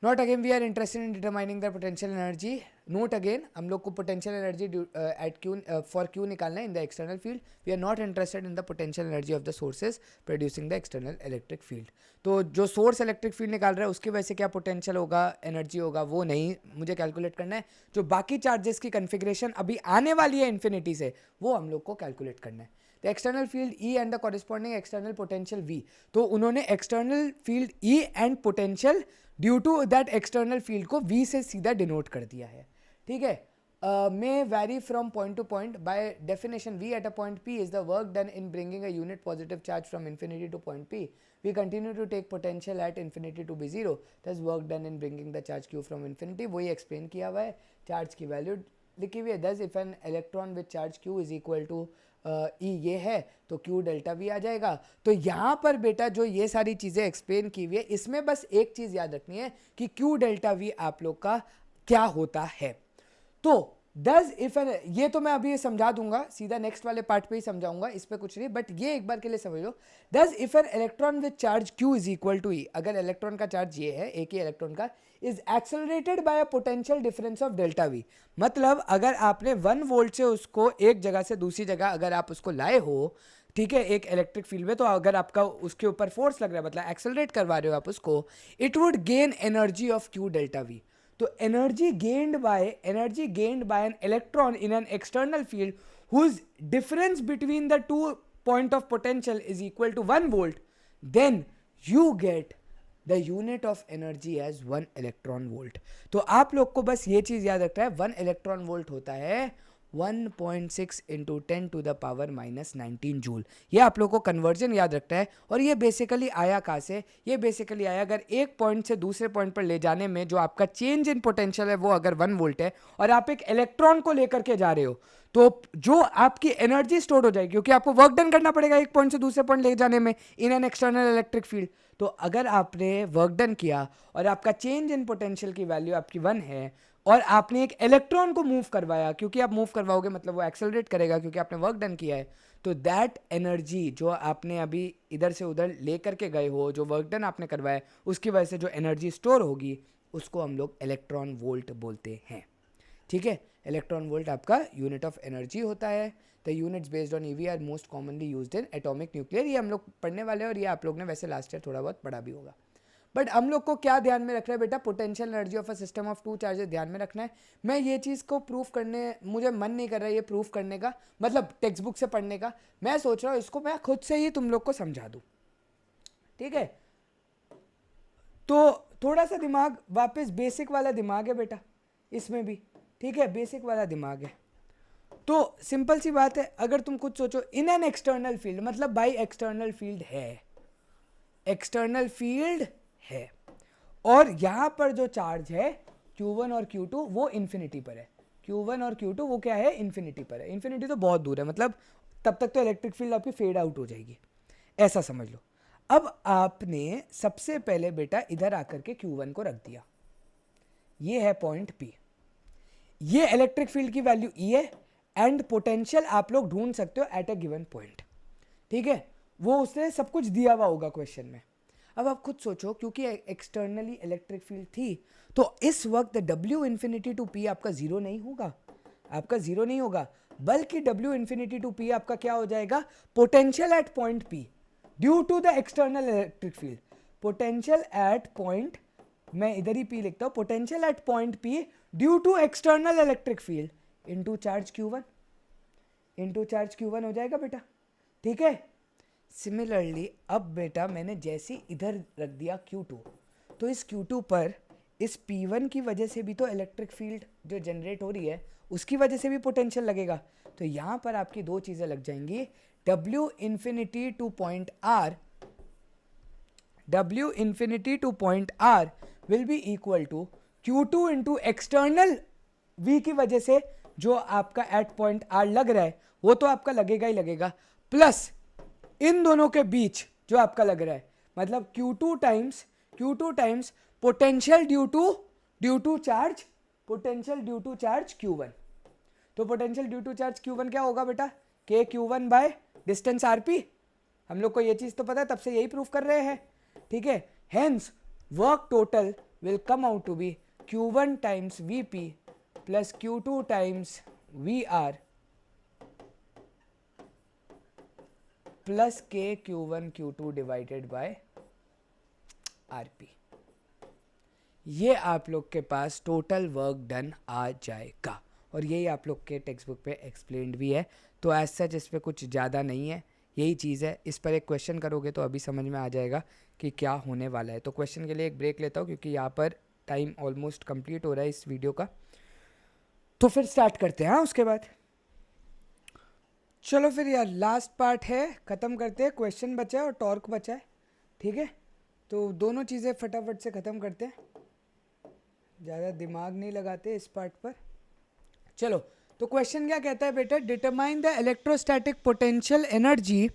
[SPEAKER 1] Note again we are interested in determining the potential energy. Note again, हम लोग को potential energy at Q for Q निकालना है in the external field. We are not interested in the potential energy of the sources producing the external electric field. तो जो source electric field निकाल रहा है उसकी वजह से क्या पोटेंशियल होगा, एनर्जी होगा, वो नहीं मुझे कैलकुलेट करना है. जो बाकी चार्जेस की कन्फिग्रेशन अभी आने वाली है इन्फिनिटी से, वो हम लोग को कैलकुलेट करना है. The external field E and the corresponding external potential V. तो उन्होंने external field E and potential due to that external field को वी से सीधा डिनोट कर दिया है. ठीक है. may vary from point to point. By definition, v at a point P is the work done in bringing a unit positive charge from infinity to point P. We continue to take potential at infinity to be 0. Thus work done in bringing the charge q from infinity. वही explain किया हुआ है, charge की value लिखी हुई है. Thus if an electron with charge q is equal to E ये है तो Q डेल्टा V आ जाएगा. तो यहाँ पर बेटा जो ये सारी चीज़ें एक्सप्लेन की हुई है, इसमें बस एक चीज़ याद रखनी है कि Q डेल्टा V आप लोग का क्या होता है. तो डज इफ एन, ये तो मैं अभी समझा दूंगा, सीधा नेक्स्ट वाले पार्ट पे ही समझाऊंगा, इस पे कुछ नहीं, बट ये एक बार के लिए समझ लो. Does if an electron with charge Q is equal to E, अगर इलेक्ट्रॉन का चार्ज ये है, एक ही इलेक्ट्रॉन का, is accelerated by a potential difference of delta V. मतलब अगर आपने 1 वोल्ट से उसको एक जगह से दूसरी जगह अगर आप उसको लाए हो, ठीक है, एक इलेक्ट्रिक फील्ड में, तो अगर आपका उसके ऊपर फोर्स लग रहा है, मतलब एक्सेलरेट करवा रहे हो आप उसको, it would gain energy of Q delta V. तो energy gained by an electron in an external field whose difference between the two point of potential is equal to 1 volt, then you get the unit of energy as 1 electron volt. तो आप लोग को बस ये चीज याद रखना है, 1 इलेक्ट्रॉन वोल्ट होता है 1.6 into 10 to the power minus 19 joule. ये आप लोग को कन्वर्जन याद रखना है. और ये बेसिकली आया कहाँ से, ये बेसिकली आया अगर एक पॉइंट से दूसरे पॉइंट पर ले जाने में जो आपका चेंज इन पोटेंशियल है वो अगर 1 वोल्ट है और आप एक इलेक्ट्रॉन को लेकर के जा रहे हो, तो जो आपकी एनर्जी स्टोर हो जाएगी, क्योंकि आपको वर्क डन करना पड़ेगा एक पॉइंट से दूसरे पॉइंट ले जाने में इन एन एक्सटर्नल इलेक्ट्रिक फील्ड. तो अगर आपने वर्क डन किया और आपका चेंज इन पोटेंशियल की वैल्यू आपकी 1 है और आपने एक इलेक्ट्रॉन को मूव करवाया, क्योंकि आप मूव करवाओगे मतलब वो एक्सेलरेट करेगा क्योंकि आपने वर्क डन किया है, तो दैट एनर्जी जो आपने अभी इधर से उधर ले करके गए हो, जो वर्क डन आपने करवाया, उसकी वजह से जो एनर्जी स्टोर होगी उसको हम लोग इलेक्ट्रॉन वोल्ट बोलते हैं. ठीक है, इलेक्ट्रॉन वोल्ट आपका यूनिट ऑफ एनर्जी होता है. The units based on eV are most commonly used in atomic nuclear. ये हम लोग पढ़ने वाले हैं और ये आप लोग ने वैसे लास्ट ईयर थोड़ा बहुत पढ़ा भी होगा. बट हम लोग को क्या ध्यान में रखना है बेटा, potential energy of a system of 2 charges ध्यान में रखना है. मैं ये चीज़ को प्रूफ करने, मुझे मन नहीं कर रहा है ये प्रूफ करने का, मतलब टेक्स्ट बुक से पढ़ने का. मैं सोच रहा हूँ इसको मैं खुद से ही तुम लोग को समझा दूँ. ठीक है, तो थोड़ा सा दिमाग वापस बेसिक वाला दिमाग है बेटा इसमें भी. ठीक है, बेसिक वाला दिमाग है. तो सिंपल सी बात है, अगर तुम खुद सोचो इन एन एक्सटर्नल फील्ड, मतलब भाई एक्सटर्नल फील्ड है, एक्सटर्नल फील्ड है, और यहां पर जो चार्ज है Q1 और Q2 वो इन्फिनिटी पर है. Q1 और Q2 वो क्या है, इन्फिनिटी पर है. इन्फिनिटी तो बहुत दूर है, मतलब तब तक तो इलेक्ट्रिक फील्ड आपकी फेड आउट हो जाएगी, ऐसा समझ लो. अब आपने सबसे पहले बेटा इधर आकर के Q1 को रख दिया, ये है पॉइंट P, ये इलेक्ट्रिक फील्ड की वैल्यू E है एंड पोटेंशियल आप लोग ढूंढ सकते हो एट अ गिवन पॉइंट. ठीक है, वो उसने सब कुछ दिया हुआ होगा क्वेश्चन में. अब आप खुद सोचो, क्योंकि एक्सटर्नली इलेक्ट्रिक फील्ड थी, तो इस वक्त W इन्फिनिटी टू P आपका जीरो नहीं होगा, आपका जीरो नहीं होगा, बल्कि W इन्फिनिटी टू P आपका क्या हो जाएगा, potential at point P due to the external electric field. Potential at point, मैं इधर ही P लिखता हूं, potential at point P due to external electric field into charge Q1, into charge Q1 हो जाएगा बेटा. ठीक है, सिमिलरली अब बेटा मैंने जैसे इधर रख दिया Q2, तो इस Q2 पर इस P1 की वजह से भी तो इलेक्ट्रिक फील्ड जो जनरेट हो रही है उसकी वजह से भी पोटेंशियल लगेगा. तो यहाँ पर आपकी दो चीज़ें लग जाएंगी, W infinity to point R, W infinity to point R will be equal to Q2 into external V की वजह से जो आपका एट पॉइंट R लग रहा है वो तो आपका लगेगा ही लगेगा, प्लस इन दोनों के बीच जो आपका लग रहा है, मतलब Q2 times potential due to charge, potential due to charge Q1. तो potential due to charge Q1 क्या होगा बेटा, K Q1 by distance RP. हम लोग को ये चीज तो पता है, तब से यही प्रूफ कर रहे हैं. ठीक है, hence work total will come out to be Q1 times Vp plus Q2 times Vr plus K Q1 Q2 divided by Rp. ये आप लोग के पास टोटल वर्क डन आ जाएगा और यही आप लोग के टेक्स्ट बुक पे एक्सप्लेन्ड भी है. तो एज सच इस पर कुछ ज़्यादा नहीं है, यही चीज़ है. इस पर एक क्वेश्चन करोगे तो अभी समझ में आ जाएगा कि क्या होने वाला है. तो क्वेश्चन के लिए एक ब्रेक लेता हूँ क्योंकि यहाँ पर टाइम ऑलमोस्ट कंप्लीट हो रहा है इस वीडियो का. तो फिर स्टार्ट करते हैं. हाँ, उसके बाद चलो फिर यार लास्ट पार्ट है, ख़त्म करते हैं. क्वेश्चन बचा है और टॉर्क बचा है. ठीक है, तो दोनों चीज़ें फटाफट से ख़त्म करते हैं, ज़्यादा दिमाग नहीं लगाते इस पार्ट पर. चलो, तो क्वेश्चन क्या कहता है बेटा, determine the electrostatic potential energy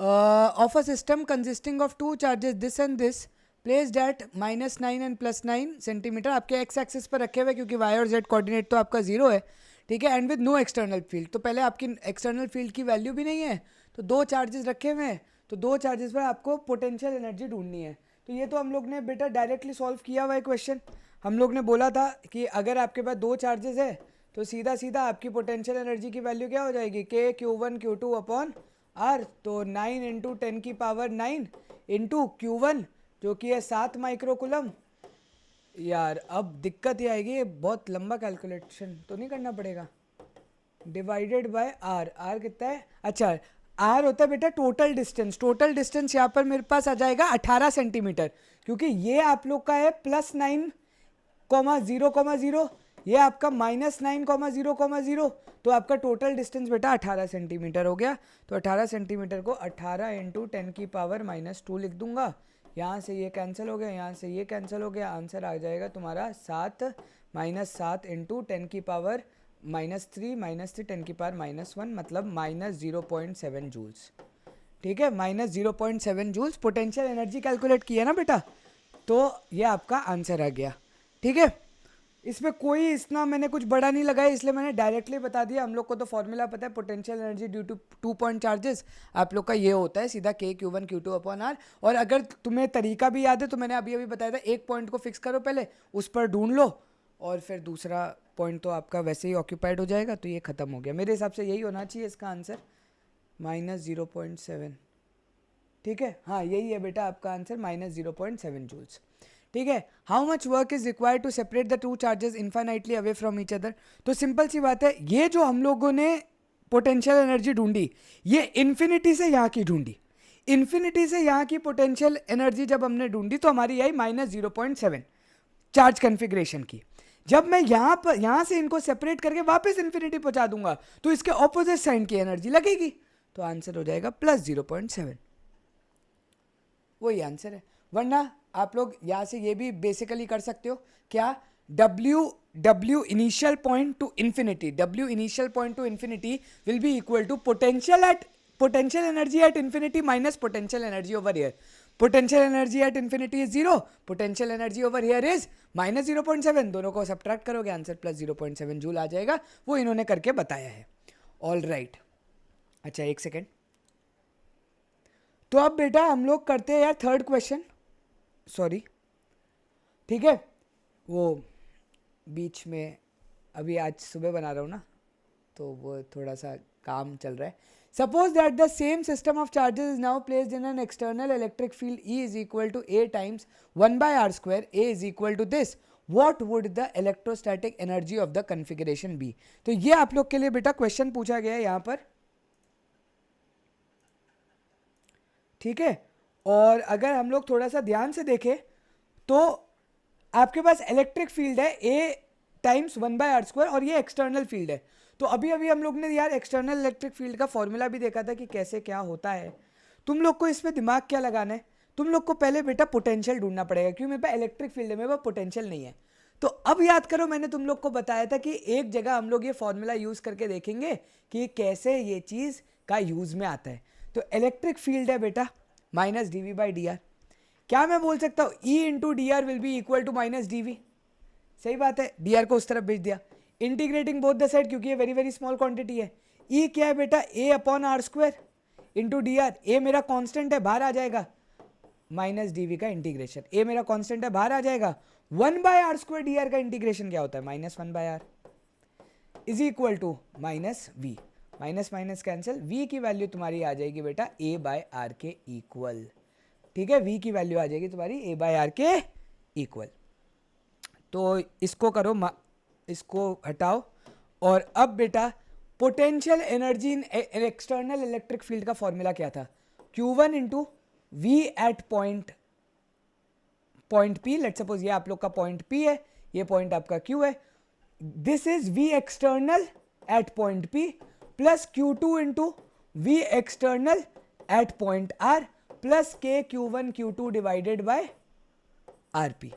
[SPEAKER 1] of a system consisting of two charges this and this placed at -9 and +9 centimetre. आपके एक्स एक्सिस पर रखे हुए क्योंकि वाई और जेड कोऑर्डिनेट तो आपका 0 है. ठीक है, and with no external field. तो पहले आपकी एक्सटर्नल फील्ड की वैल्यू भी नहीं है, तो दो चार्जेस रखे हुए हैं, तो दो चार्जेस पर आपको पोटेंशियल एनर्जी ढूंढनी है. तो ये तो हम लोग ने बेटा डायरेक्टली सॉल्व किया हुआ है क्वेश्चन. हम लोग ने बोला था कि अगर आपके पास दो चार्जेस है तो सीधा सीधा आपकी पोटेंशियल एनर्जी की वैल्यू क्या हो जाएगी, के Q1 Q2 अपॉन आर. तो 9 इंटू 10 की पावर 9 इंटू Q1 जो कि है 7 माइक्रोकुलम. यार अब दिक्कत ये आएगी, बहुत लंबा कैलकुलेशन तो नहीं करना पड़ेगा, डिवाइडेड बाय आर. आर कितना है, अच्छा आर होता है बेटा टोटल डिस्टेंस. टोटल डिस्टेंस यहाँ पर मेरे पास आ जाएगा 18 सेंटीमीटर क्योंकि ये आप लोग का है +9,0,0, ये आपका -9,0,0. तो आपका टोटल डिस्टेंस बेटा 18 सेंटीमीटर हो गया. तो 18 सेंटीमीटर को 18 इंटू 10 की पावर -2 लिख दूंगा. यहाँ से ये कैंसिल हो गया, यहाँ से ये कैंसिल हो गया. आंसर आ जाएगा तुम्हारा 7 -7 इंटू 10 की पावर -3 10 की पावर -1 मतलब -0.7 जूल्स. ठीक है, -0.7 जूल्स पोटेंशियल एनर्जी कैलकुलेट किया ना बेटा. तो ये आपका आंसर आ गया. ठीक है, इसमें कोई इतना मैंने कुछ बड़ा नहीं लगाया, इसलिए मैंने डायरेक्टली बता दिया. हम लोग को तो फॉर्मूला पता है, potential energy due to 2 point charges आप लोग का ये होता है सीधा K Q1 Q2 upon are. और अगर तुम्हें तरीका भी याद है तो मैंने अभी अभी बताया था, एक पॉइंट को फिक्स करो पहले, उस पर ढूंढ लो और फिर दूसरा पॉइंट तो आपका वैसे ही ऑक्यूपाइड हो जाएगा. तो ये खत्म हो गया. मेरे हिसाब से यही होना चाहिए इसका आंसर, -0.7. ठीक है, हाँ यही है बेटा आपका आंसर, -0.7 जूल्स. ठीक है, how much work is required to separate the two charges infinitely away from each other. तो सिंपल सी बात है, ये जो हम लोगों ने पोटेंशियल एनर्जी ढूंढी, ये इन्फिनिटी से यहाँ की ढूंढी. इन्फिनिटी से यहाँ की पोटेंशियल एनर्जी जब हमने ढूंढी तो हमारी आई -0.7 चार्ज कन्फिग्रेशन की. जब मैं यहाँ से इनको सेपरेट करके वापस इन्फिनिटी पहुंचा दूंगा तो इसके ऑपोजिट साइन की एनर्जी लगेगी. तो आंसर हो जाएगा +0.7. वही आंसर है. वरना आप लोग यहाँ से ये भी बेसिकली कर सकते हो, क्या, W initial point to infinity, W initial point to infinity will be equal to potential energy at infinity minus potential energy over here. Potential energy at infinity is 0, potential energy over here is -0.7. दोनों को subtract करोगे answer +0.7 joule आ जाएगा. वो इन्होंने करके बताया है. All right. अच्छा एक सेकेंड, तो अब बेटा हम लोग करते हैं यार थर्ड क्वेश्चन. सॉरी, ठीक है, वो बीच में अभी आज सुबह बना रहा हूँ ना, तो वो थोड़ा सा काम चल रहा है. Suppose that the same system of charges is now placed in an external electric field E is equal to A times 1/r². A is equal to this. What would the electrostatic energy of the configuration be. तो ये आप लोग के लिए बेटा question पूछा गया है यहाँ पर. ठीक है, और अगर हम लोग थोड़ा सा ध्यान से देखें तो आपके पास इलेक्ट्रिक फील्ड है A टाइम्स 1/r² और ये एक्सटर्नल फील्ड है. तो अभी अभी हम लोग ने यार एक्सटर्नल इलेक्ट्रिक फील्ड का फॉर्मूला भी देखा था कि कैसे क्या होता है. तुम लोग को इसमें दिमाग क्या लगाना है, तुम लोग को पहले बेटा पोटेंशियल ढूंढना पड़ेगा, क्योंकि मेरे पास इलेक्ट्रिक फील्ड है, मेरे पास पोटेंशियल नहीं है. तो अब याद करो, मैंने तुम लोग को बताया था कि एक जगह हम लोग ये फॉर्मूला यूज करके देखेंगे कि कैसे ये चीज का यूज में आता है. तो इलेक्ट्रिक फील्ड है बेटा -dV/dr. क्या मैं बोल सकता हूँ E into dr will be equal to -dV. सही बात है, dr को उस तरफ भेज दिया. इंटीग्रेटिंग बोथ द साइड क्योंकि ये वेरी वेरी स्मॉल क्वांटिटी है. E क्या है बेटा A upon r² into dr. A मेरा कांस्टेंट है, बाहर आ जाएगा, माइनस डी का इंटीग्रेशन, ए मेरा कांस्टेंट है बाहर आ जाएगा, 1/r² dr का इंटीग्रेशन क्या होता है, -1/r is equal to minus V, minus minus cancel, v की वैल्यू तुम्हारी आ जाएगी बेटा a/r के इक्वल, ठीक है, v की वैल्यू आ जाएगी तुम्हारी a/r के इक्वल। तो इसको करो, इसको हटाओ, और अब बेटा potential energy in external electric field का फॉर्मूला क्या था, Q1 into V at point P, let suppose ये आप लोग का पॉइंट P है, ये पॉइंट आपका Q है, this is V external at point P plus Q2 into V external at point R plus K Q1 Q2 divided by RP,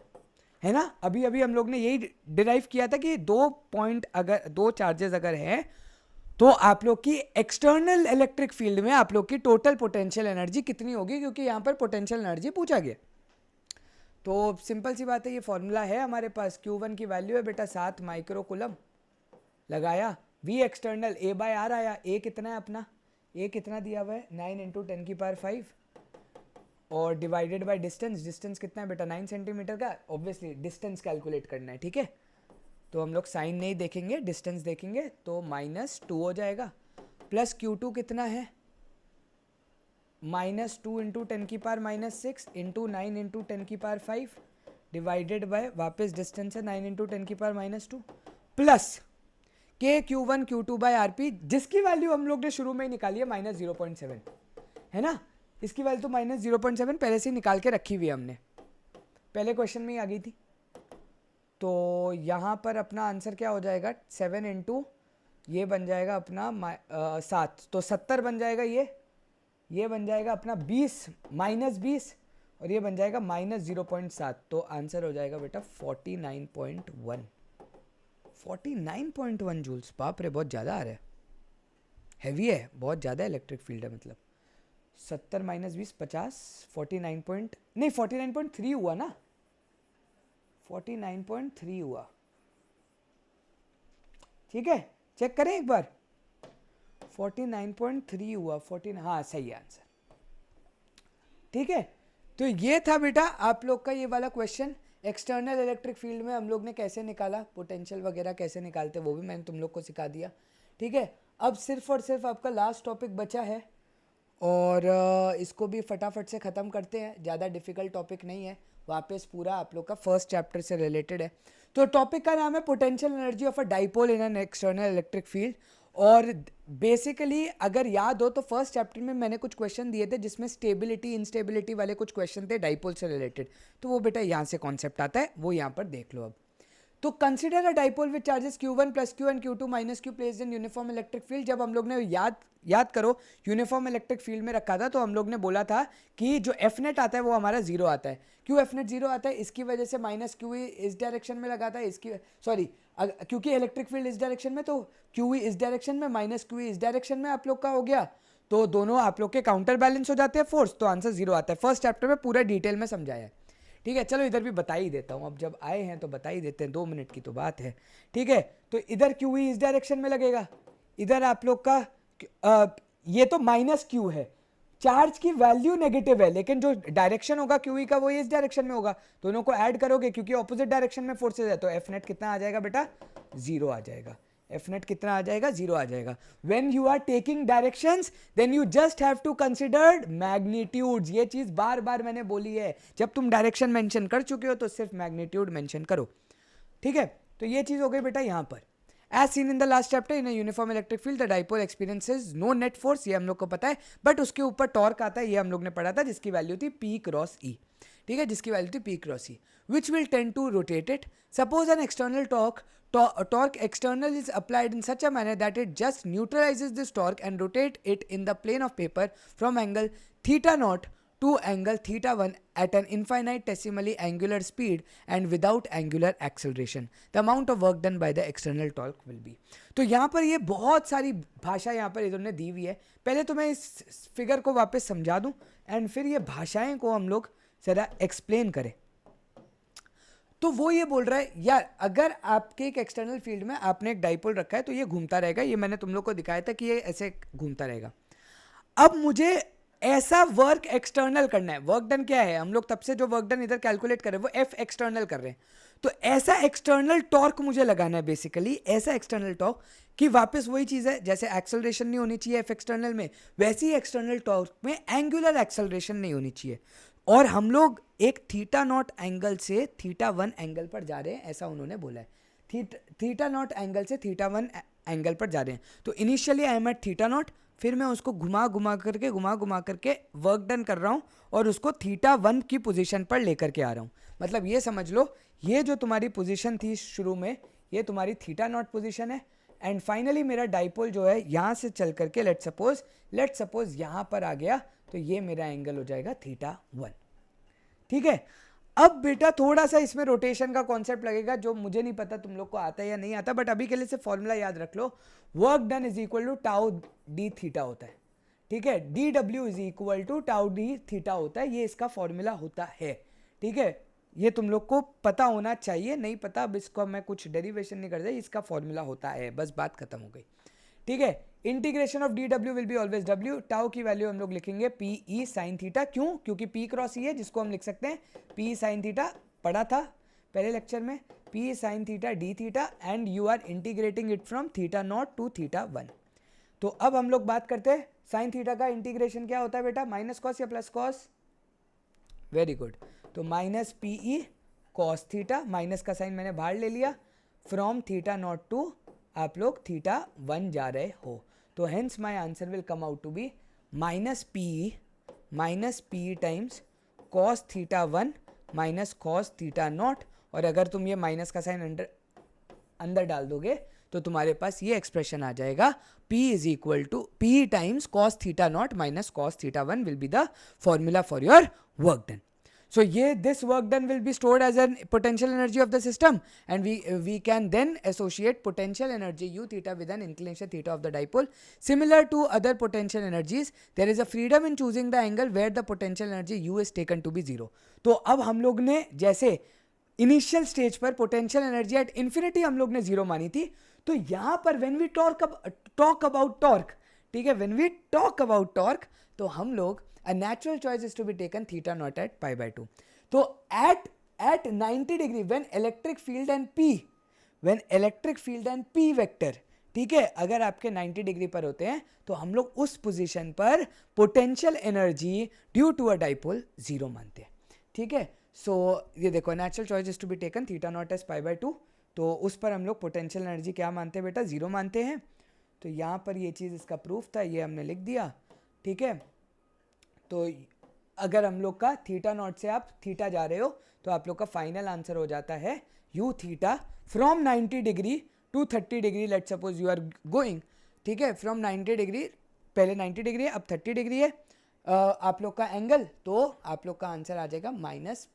[SPEAKER 1] है ना। अभी अभी हम लोग ने यही डिराइव किया था कि दो पॉइंट अगर दो चार्जेस अगर हैं तो आप लोग की एक्सटर्नल इलेक्ट्रिक फील्ड में आप लोग की टोटल पोटेंशियल एनर्जी कितनी होगी, क्योंकि यहां पर पोटेंशियल एनर्जी पूछा गया। तो सिंपल सी बात है, ये फॉर्मूला है हमारे पास, Q1 की वैल्यू है बेटा 7 माइक्रो कूलम, लगाया, V एक्सटर्नल A/R आया, A कितना है अपना, A कितना दिया हुआ है 9 इंटू 10⁵, और डिवाइडेड बाय डिस्टेंस, डिस्टेंस कितना है बेटा 9 सेंटीमीटर का, ऑब्वियसली डिस्टेंस कैलकुलेट करना है, ठीक है। तो हम लोग साइन नहीं देखेंगे, डिस्टेंस देखेंगे, तो -2 हो जाएगा, प्लस Q2 कितना है -2 into 10⁻⁻6 into 9 into 10⁵ divided by वापस डिस्टेंस है 9 into 10⁻⁻2 plus K Q1 Q2 by RP, जिसकी वैल्यू हम लोग ने शुरू में ही निकाली है -0.7, है ना। इसकी वैल्यू तो -0.7 पहले से ही निकाल के रखी हुई है हमने, पहले क्वेश्चन में ही आ गई थी। तो यहाँ पर अपना आंसर क्या हो जाएगा, 7 इंटू ये बन जाएगा अपना 7, तो 70 बन जाएगा, ये बन जाएगा अपना 20 -20, और ये बन जाएगा -0.7, तो आंसर हो जाएगा बेटा 49.1 जूल्स। बाप रे, बहुत ज़्यादा आ रहा है, हैवी है, बहुत ज़्यादा इलेक्ट्रिक फील्ड है, मतलब 70 -20 50, 49.3 हुआ ना, 49.3 हुआ, ठीक है, चेक करें एक बार, 49.3 हुआ, 14, हाँ सही आंसर, ठीक है। तो ये था बेटा आप लोग का ये वाला क्वेश्चन, एक्सटर्नल इलेक्ट्रिक फील्ड में हम लोग ने कैसे निकाला, पोटेंशियल वगैरह कैसे निकालते वो भी मैंने तुम लोग को सिखा दिया, ठीक है। अब सिर्फ और सिर्फ आपका लास्ट टॉपिक बचा है, और इसको भी फटाफट से ख़त्म करते हैं, ज़्यादा डिफिकल्ट टॉपिक नहीं है, वापस पूरा आप लोग का फर्स्ट चैप्टर से रिलेटेड है। तो टॉपिक का नाम है potential energy of a dipole in an external electric field, और बेसिकली अगर याद हो तो फर्स्ट चैप्टर में मैंने कुछ क्वेश्चन दिए थे जिसमें स्टेबिलिटी इंस्टेबिलिटी वाले कुछ क्वेश्चन थे डाइपोल से रिलेटेड, तो वो बेटा यहाँ से कॉन्सेप्ट आता है, वो यहाँ पर देख लो। अब तो consider a dipole with charges Q1 plus Q and Q2 minus Q placed in uniform electric field. जब हम लोग ने याद करो यूनिफॉर्म इलेक्ट्रिक फील्ड में रखा था, तो हम लोग ने बोला था कि जो एफ नेट आता है वो हमारा 0 आता है। क्यों एफ नेट 0 आता है, इसकी वजह से माइनस QE इस डायरेक्शन में लगाता है, इसकी सॉरी क्योंकि इलेक्ट्रिक फील्ड इस डायरेक्शन में, तो QE इस डायरेक्शन में माइनस QE इस डायरेक्शन में आप लोग का हो गया, तो दोनों आप लोग के काउंटर बैलेंस हो जाते हैं फोर्स, तो आंसर 0 आता है। फर्स्ट चैप्टर में पूरा डिटेल में समझाया है, ठीक है। चलो इधर भी बता ही देता हूँ, अब जब आए हैं तो बता ही देते हैं, 2 मिनट की तो बात है, ठीक है। तो इधर QE इस डायरेक्शन में लगेगा, इधर आप लोग का ये तो -Q है, चार्ज की वैल्यू नेगेटिव है, लेकिन जो डायरेक्शन होगा QE का वो इस डायरेक्शन में होगा, दोनों को ऐड करोगे क्योंकि ऑपोजिट डायरेक्शन में फोर्सेज है, तो एफ नेट कितना आ जाएगा बेटा 0 आ जाएगा। एफ नेट कितना आ जाएगा 0 आ जाएगा। When you are taking directions then you just have to consider magnitudes, ये चीज बार बार मैंने बोली है, जब तुम डायरेक्शन मेंशन कर चुके हो तो सिर्फ मैग्नीट्यूड मेंशन करो, ठीक है। तो ये चीज हो गई बेटा यहां पर। As seen in the last chapter in uniform electric field the dipole experiences no net force, ये हम लोग को पता है, बट उसके ऊपर टॉर्क आता है, ये हम लोग ने पढ़ा था, जिसकी वैल्यू थी P क्रॉस E, ठीक है, जिसकी वैल्यू थी P cross E, which will tend to rotate it. Suppose an external torque external is applied in such a manner that it just neutralizes this torque and rotate it in the plane of paper from angle θ0 to angle θ1 at an infinitesimally angular speed and without angular acceleration. The amount of work done by the external torque will be. तो यहाँ पर ये बहुत सारी भाषा यहाँ पर इन्होंने दी हुई है, पहले तो मैं इस फिगर को वापस समझा दूँ एंड फिर ये भाषाएं को हम लोग जरा एक्सप्लेन करें। तो वो ये बोल रहा है यार, अगर आपके एक एक्सटर्नल फील्ड में आपने एक डाइपोल रखा है तो ये घूमता रहेगा, ये मैंने तुम लोग को दिखाया था कि ये ऐसे घूमता रहेगा। अब मुझे ऐसा वर्क एक्सटर्नल करना है। वर्क डन क्या है, हम लोग तब से जो वर्क डन इधर कैलकुलेट कर रहे हैं वो एफ एक्सटर्नल कर रहे हैं। तो ऐसा एक्सटर्नल टॉर्क मुझे लगाना है बेसिकली, ऐसा एक्सटर्नल टॉर्क कि वापस वही चीज़ है, जैसे एक्सेलरेशन नहीं होनी चाहिए एफ एक्सटर्नल में, वैसे ही एक्सटर्नल टॉर्क में एंगुलर एक्सेलरेशन नहीं होनी चाहिए। और हम लोग एक थीटा नॉट एंगल से थीटा वन एंगल पर जा रहे हैं, ऐसा उन्होंने बोला है। थीटा नॉट एंगल से थीटा वन एंगल पर जा रहे हैं। तो initially I am at theta naught, फिर मैं उसको घुमा घुमा करके वर्क डन कर रहा हूँ और उसको थीटा वन की पोजीशन पर लेकर के आ रहा हूँ। मतलब ये समझ लो, ये जो तुम्हारी पोजीशन थी शुरू में, ये तुम्हारी थीटा नॉट पोजीशन है। एंड फाइनली मेरा डाइपोल जो है यहाँ से चल करके लेट सपोज यहाँ पर आ गया, तो ये मेरा एंगल हो जाएगा थीटा वन। ठीक है, अब बेटा थोड़ा सा इसमें रोटेशन का कॉन्सेप्ट लगेगा, जो मुझे नहीं पता तुम लोग को आता है या नहीं आता, बट अभी के लिए से फॉर्मूला याद रख लो। Work done is equal to tau D theta होता है। ठीक है, D W is equal to tau D theta होता है, ये इसका फॉर्मूला होता है। ठीक है, ये तुम लोग को पता होना चाहिए, नहीं पता अब इसको मैं कुछ डेरिवेशन नहीं करता, इसका फॉर्मूला होता है, बस बात खत्म हो गई। ठीक है, integration of D W will be always W, tau की वैल्यू हम लोग लिखेंगे पी ई साइन थीटा। क्यों? क्योंकि पी क्रॉस ई है, जिसको हम लिख सकते हैं पी साइन थीटा, पढ़ा था पहले लेक्चर में, P sine theta D theta, and you are integrating it from theta naught to theta one. तो अब हम लोग बात करते हैं साइन थीटा का इंटीग्रेशन क्या होता है बेटा, माइनस कॉस या प्लस कॉस? वेरी गुड, तो minus P E cos theta, minus का साइन मैंने बाहर ले लिया, फ्रॉम थीटा नॉट टू आप लोग थीटा वन जा रहे हो, तो hence my answer will come out to be minus P times cos theta one minus cos theta naught. और अगर तुम ये माइनस का साइन अंदर डाल दोगे तो तुम्हारे पास ये एक्सप्रेशन आ जाएगा, P is equal to P times cos theta naught minus cos theta one will be the formula for your work done. So this work done will be stored as a potential energy of the system, and we can then associate potential energy u theta with an inclination theta of the dipole. Similar to other potential energies, there is a freedom in choosing the angle where the potential energy u is taken to be zero. तो अब हम लोग ने जैसे initial stage पर potential energy at infinity हम लोग ने जीरो मानी थी, तो यहाँ पर when we talk about torque, ठीक है, when we talk about torque, तो हम लोग a natural choice is to be taken theta naught at pi by 2. तो at 90 degree when electric field and p vector, ठीक है, अगर आपके 90 डिग्री पर होते हैं तो हम लोग उस पोजीशन पर potential energy due to a dipole zero मानते हैं। ठीक है, सो ये देखो, natural choice is to be taken theta naught as pi by 2, तो उस पर हम लोग पोटेंशियल एनर्जी क्या मानते हैं बेटा, जीरो मानते हैं। तो यहाँ पर ये चीज़ इसका प्रूफ था, ये हमने लिख दिया। ठीक है, तो अगर हम लोग का थीटा नॉट से आप थीटा जा रहे हो तो आप लोग का फाइनल आंसर हो जाता है you theta from 90 degree to 30 degree, let suppose you are going. ठीक है, फ्रॉम 90 डिग्री, पहले 90 डिग्री है, अब 30 डिग्री है आप लोग का एंगल, तो आप लोग का आंसर आ जाएगा माइनस,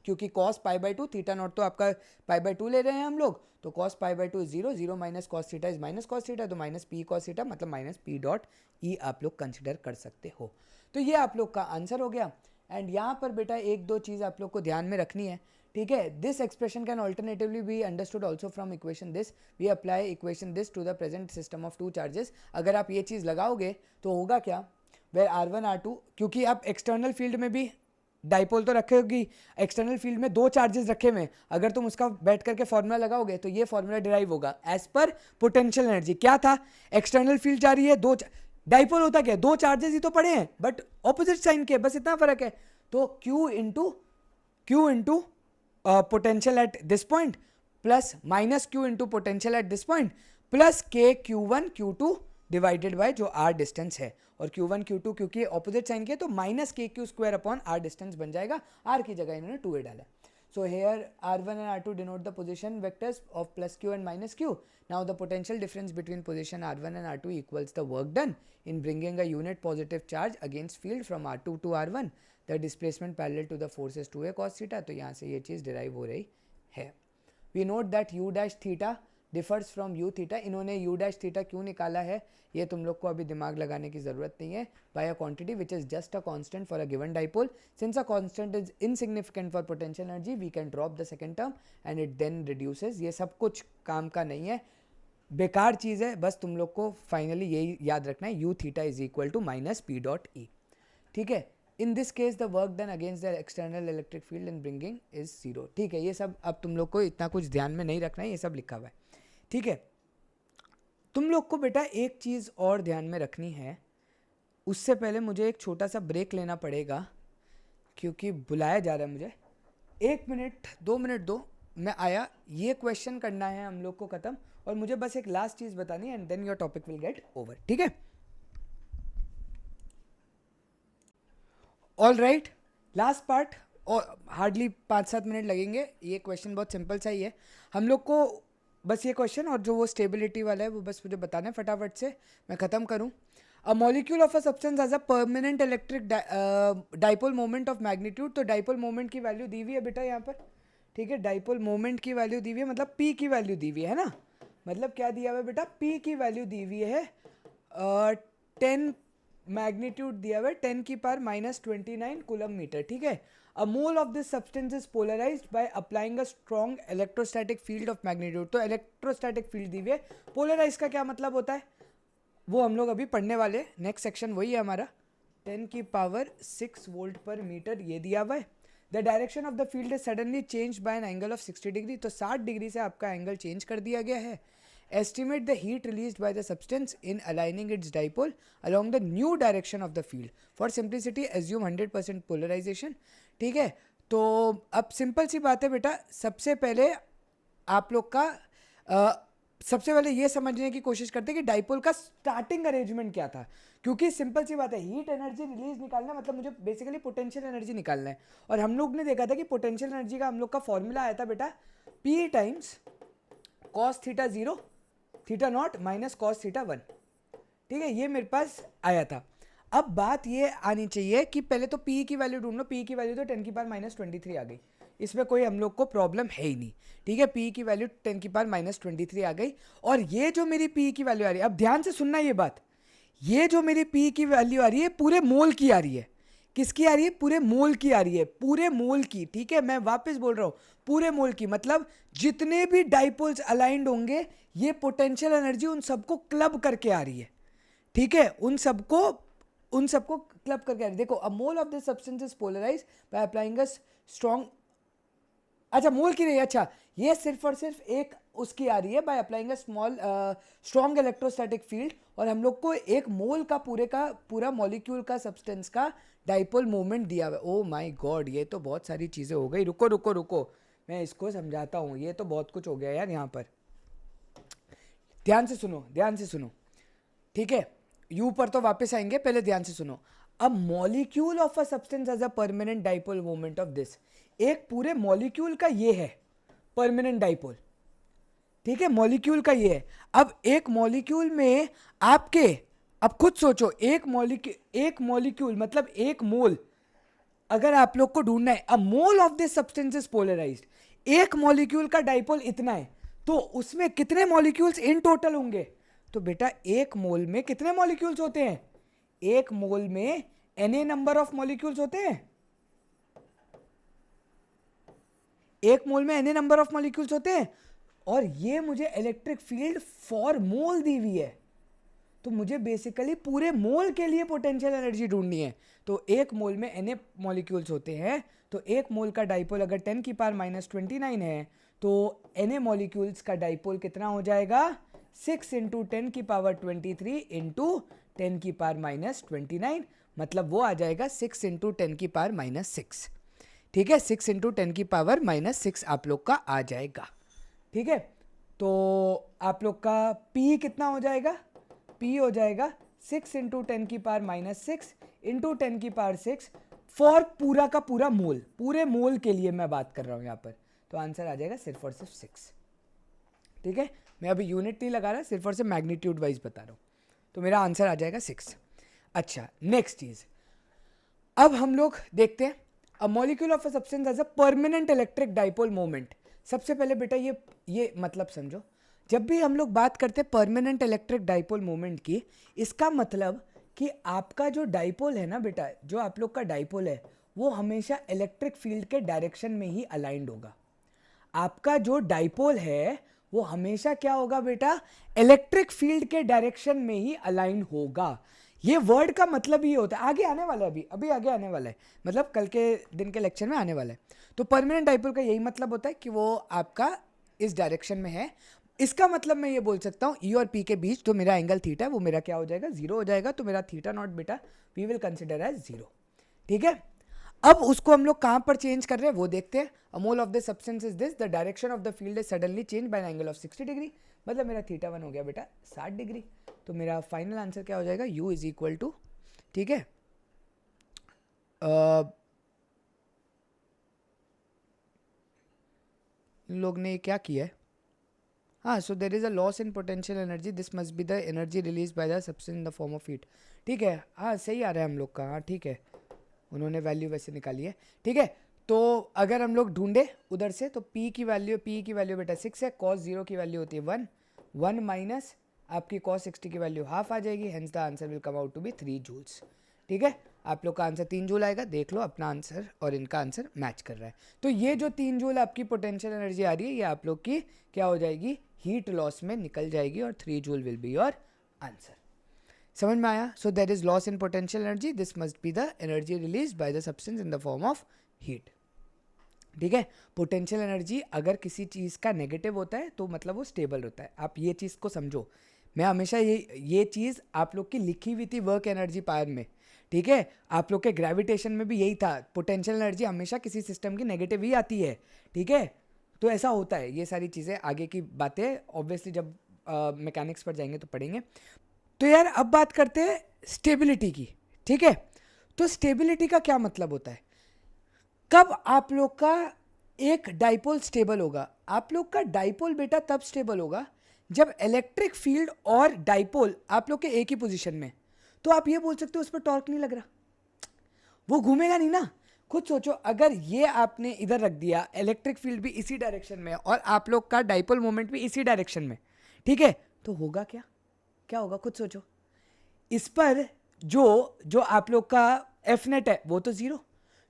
[SPEAKER 1] क्योंकि cos pi by 2, theta naught तो आपका पाई बाय 2 ले रहे हैं हम लोग, तो cos pi by 2 is zero, zero minus cos theta is minus cos theta, तो माइनस पी कॉस थीटा मतलब माइनस पी डॉट ई आप लोग कंसिडर कर सकते हो। तो ये आप लोग का आंसर हो गया। एंड यहाँ पर बेटा एक दो चीज़ आप लोग को ध्यान में रखनी है। ठीक है, this expression can alternatively be understood also from equation this, we apply equation this to the present system of two charges. अगर आप ये चीज़ लगाओगे तो होगा क्या, वेर R1 R2, क्योंकि आप एक्सटर्नल फील्ड में भी डाइपोल तो रखेगी, एक्सटर्नल फील्ड में दो चार्जेस रखे हुए, अगर तुम उसका बैठ करके फॉर्मूला लगाओगे तो ये फॉर्मूला डिराइव होगा एज पर पोटेंशियल एनर्जी। क्या था, एक्सटर्नल फील्ड जा रही है, दो डाइपोल होता क्या, दो चार्जेस ही तो पड़े हैं बट ऑपोजिट साइन के, बस इतना फर्क है। तो Q into potential at this point plus minus Q into potential at this point plus K Q1 Q2 divided bye जो R डिस्टेंस है, और Q1 Q2 क्योंकि ऑपोजिट साइन के तो minus KQ square upon R distance बन जाएगा, R की जगह इन्होंने 2a डाला। So here R1 and R2 denote the position vectors of plus Q and minus Q. Now the potential difference between position R1 and R2 equals the work done in bringing a unit positive charge against field from R2 to R1. The displacement parallel to the force is 2a cos theta. तो यहाँ से ये चीज़ derive हो रही है। We note that U dash theta differs from U theta. इन्होंने U dash theta क्यों निकाला है ये तुम लोग को अभी दिमाग लगाने की ज़रूरत नहीं है। By a quantity which is just a constant for a given dipole. Since a constant is insignificant for potential energy, we can drop the second term and it then reduces. ये सब कुछ काम का नहीं है, बेकार चीज़ है, बस तुम लोग को फाइनली यही याद रखना है, U theta is equal to minus P dot E. ठीक है। In this case the work done against the external electric field in bringing is 0, ठीक है। ये सब अब तुम लोग को इतना कुछ ध्यान में नहीं रखना है, ये सब लिखा हुआ है, ठीक है। तुम लोग को बेटा एक चीज़ और ध्यान में रखनी है, उससे पहले मुझे एक छोटा सा ब्रेक लेना पड़ेगा क्योंकि बुलाया जा रहा है मुझे। 1 मिनट 2 मिनट दो, मैं आया, ये क्वेश्चन करना है हम लोग को ख़त्म, और मुझे बस एक लास्ट चीज़ बतानी है and then your topic will get over, ठीक है। ऑल राइट, लास्ट पार्ट, और हार्डली 5-7 मिनट लगेंगे। ये क्वेश्चन बहुत सिंपल सा ही है, हम लोग को बस ये क्वेश्चन और जो वो स्टेबिलिटी वाला है वो बस मुझे बताना है फटाफट से, मैं ख़त्म करूँ। A molecule of a substance has a permanent electric dipole moment of magnitude, तो डाइपोल मोमेंट की वैल्यू दी हुई है बेटा यहाँ पर, ठीक है। डाइपोल मोमेंट की वैल्यू दी हुई है, मतलब पी की वैल्यू दी हुई है ना, मतलब क्या दिया हुआ है बेटा, पी की वैल्यू दी हुई है 10, मैग्नीट्यूड दिया हुआ है 10 की पावर -29 कूलम मीटर, ठीक है। A mole of this substance is polarized by applying a strong electrostatic field of magnitude, तो इलेक्ट्रोस्टैटिक फील्ड दी हुई है। पोलराइज का क्या मतलब होता है वो हम लोग अभी पढ़ने वाले, नेक्स्ट सेक्शन वही है हमारा। 10 की पावर 6 वोल्ट पर मीटर ये दिया हुआ है। The direction of the field is suddenly change by an angle of 60 degree, तो 60 डिग्री से आपका एंगल चेंज कर दिया गया है। Estimate the heat released by the substance in aligning its dipole along the new direction of the field. For simplicity, assume 100% polarization. ठीक है, तो अब सिंपल सी बात है बेटा, सबसे पहले आप लोग का सबसे पहले ये समझने की कोशिश करते हैं कि डाइपोल का स्टार्टिंग अरेंजमेंट क्या था, क्योंकि सिंपल सी बात है, हीट एनर्जी रिलीज निकालना मतलब मुझे बेसिकली पोटेंशियल एनर्जी निकालना है, और हम लोग ने देखा था कि पोटेंशियल एनर्जी का हम लोग का फॉर्मूला आया था बेटा, P times cos theta 0 theta naught minus cos theta 1, ठीक है, ये मेरे पास आया था। अब बात ये आनी चाहिए कि पहले तो P की वैल्यू ढूंढ लो, P की वैल्यू तो 10 की पावर -23 आ गई, इसमें कोई हम लोग को प्रॉब्लम है ही नहीं, ठीक है। P की वैल्यू 10 की पावर -23 आ गई, और ये जो मेरी P की वैल्यू आ रही है, अब ध्यान से सुनना ये बात, ये जो मेरी P की वैल्यू आ रही है पूरे मोल की आ रही है, किसकी आ रही है, पूरे मोल की आ रही है, पूरे मोल की, ठीक है। मैं वापस बोल रहा हूँ, पूरे मोल की, मतलब जितने भी डाइपोल्स अलाइंड होंगे ये पोटेंशियल एनर्जी उन सबको क्लब करके आ रही है, ठीक है, उन सबको क्लब करके आ रही है। देखो, a mole of this substance is polarized by applying a strong, अच्छा मोल की नहीं, अच्छा ये सिर्फ और सिर्फ एक उसकी आ रही है, bye applying a strong electrostatic field, और हम लोग को एक मोल का पूरा मॉलिक्यूल का सब्सटेंस का डाइपोल मोमेंट दिया हुआ है। ओ माय गॉड, ये तो बहुत सारी चीज़ें हो गई, रुको रुको रुको, मैं इसको समझाता हूँ, ये तो बहुत कुछ हो गया यार यहाँ पर, ध्यान से सुनो, ठीक है। यू पर तो वापस आएंगे, पहले ध्यान से सुनो। अब molecule of a substance as a permanent dipole moment of this, एक पूरे मॉलिक्यूल का ये है परमानेंट डाइपोल, ठीक है, मॉलिक्यूल का ये है। अब एक मॉलिक्यूल में आपके, अब खुद सोचो, एक मॉलिक्यूल मतलब एक मोल, अगर आप लोग को ढूंढना है, a mole of this substance is polarized, एक मॉलिक्यूल का डाइपोल इतना है, तो उसमें कितने मॉलिक्यूल्स इन टोटल होंगे, तो बेटा एक मोल में कितने मॉलिक्यूल्स होते हैं, एक मोल में Na नंबर ऑफ मॉलिक्यूल्स होते हैं, एक मोल में Na नंबर ऑफ मॉलिक्यूल्स होते हैं, और ये मुझे इलेक्ट्रिक फील्ड फॉर मोल दी हुई है, तो मुझे बेसिकली पूरे मोल के लिए पोटेंशियल एनर्जी ढूंढनी है। तो एक मोल में Na मॉलिक्यूल्स होते हैं, तो एक मोल का डाइपोल अगर 10 की पावर -29 है, तो Na मॉलिक्यूल्स का डाइपोल कितना हो जाएगा, 6 इंटू 10 की पावर 23 इंटू 10 की पावर -29, मतलब वो आ जाएगा 6 इंटू 10 की पावर -6, ठीक है, 6 इंटू 10 की पावर -6 आप लोग का आ जाएगा, ठीक है। तो आप लोग का P कितना हो जाएगा, P हो जाएगा 6 इंटू 10 की पावर -6 इंटू 10 की पावर 6 फॉर पूरा का पूरा मोल, पूरे मोल के लिए मैं बात कर रहा हूँ यहाँ पर, तो आंसर आ जाएगा सिर्फ और सिर्फ 6, ठीक है। मैं अभी यूनिट नहीं लगा रहा, सिर्फ और सिर्फ मैग्नीट्यूड वाइज बता रहा हूँ, तो मेरा आंसर आ जाएगा 6। अच्छा, नेक्स्ट चीज़, अब हम लोग देखते हैं, a molecule of a substance has a permanent electric dipole moment. सबसे पहले बेटा ये मतलब समझो, जब भी हम लोग बात करते हैं परमानेंट इलेक्ट्रिक डाइपोल मोमेंट की, इसका मतलब कि आपका जो डाइपोल है ना बेटा, जो आप लोग का डाइपोल है वो हमेशा इलेक्ट्रिक फील्ड के डायरेक्शन में ही अलाइंड होगा। आपका जो डाइपोल है वो हमेशा क्या होगा बेटा, इलेक्ट्रिक फील्ड के डायरेक्शन में ही अलाइन होगा। ये वर्ड का मतलब ये होता है, आगे आने वाला है, अभी आगे आने वाला है, मतलब कल के दिन के लेक्चर में आने वाला है। तो परमानेंट डाइपोल का यही मतलब होता है कि वो आपका इस डायरेक्शन में है। इसका मतलब मैं ये बोल सकता हूँ ई और पी के बीच जो मेरा एंगल थीटा है वो मेरा क्या हो जाएगा, जीरो हो जाएगा। तो मेरा थीटा नॉट बेटा we will consider as zero. ठीक है, अब उसको हम लोग कहाँ पर चेंज कर रहे हैं वो देखते हैं। A mole of the substance is this, the direction of the field is suddenly change by an angle of 60 degree. मतलब मेरा थीटा 1 हो गया बेटा 60 डिग्री। तो मेरा फाइनल आंसर क्या हो जाएगा, u इज इक्वल टू, ठीक है, इन लोग ने क्या किया है, हाँ, so there is a loss in potential energy, this must be the energy release by the substance in the form of heat. ठीक है, हाँ सही आ रहा है हम लोग का, हाँ ठीक है, उन्होंने वैल्यू वैसे निकाली है। ठीक है, तो अगर हम लोग ढूंढे उधर से तो p की वैल्यू बेटा 6 है, cos 0 की वैल्यू होती है 1 माइनस आपकी cos 60 की वैल्यू हाफ आ जाएगी, hence the answer will come out to be 3 joules. ठीक है, आप लोग का आंसर 3 जूल आएगा, देख लो अपना आंसर और इनका आंसर मैच कर रहा है। तो ये जो 3 जूल आपकी पोटेंशियल एनर्जी आ रही है ये आप लोग की क्या हो जाएगी, हीट लॉस में निकल जाएगी और 3 joule will be your answer. समझ में आया? So there is loss in potential energy, this must be the energy release by the substance in the form of heat. ठीक है, पोटेंशियल एनर्जी अगर किसी चीज़ का नेगेटिव होता है तो मतलब वो स्टेबल होता है। आप ये चीज़ को समझो, मैं हमेशा ये चीज़ आप लोग की लिखी हुई थी वर्क एनर्जी पावर में। ठीक है, आप लोग के ग्रेविटेशन में भी यही था, पोटेंशियल एनर्जी हमेशा किसी सिस्टम की नेगेटिव ही आती है। ठीक है, तो ऐसा होता है, ये सारी चीज़ें आगे की बातें ऑब्वियसली जब मैकेनिक्स पर जाएंगे तो पढ़ेंगे। तो यार अब बात करते हैं स्टेबिलिटी की। ठीक है, तो स्टेबिलिटी का क्या मतलब होता है, कब आप लोग का एक डाइपोल स्टेबल होगा? आप लोग का डाइपोल बेटा तब स्टेबल होगा जब इलेक्ट्रिक फील्ड और डाइपोल आप लोग के एक ही पोजीशन में। तो आप ये बोल सकते हो उस पर टॉर्क नहीं लग रहा, वो घूमेगा नहीं ना। खुद सोचो, अगर ये आपने इधर रख दिया, इलेक्ट्रिक फील्ड भी इसी डायरेक्शन में और आप लोग का डाइपोल मोमेंट भी इसी डायरेक्शन में, ठीक है, तो होगा क्या, क्या होगा खुद सोचो। इस पर जो जो आप लोग का एफ नेट है वो तो जीरो,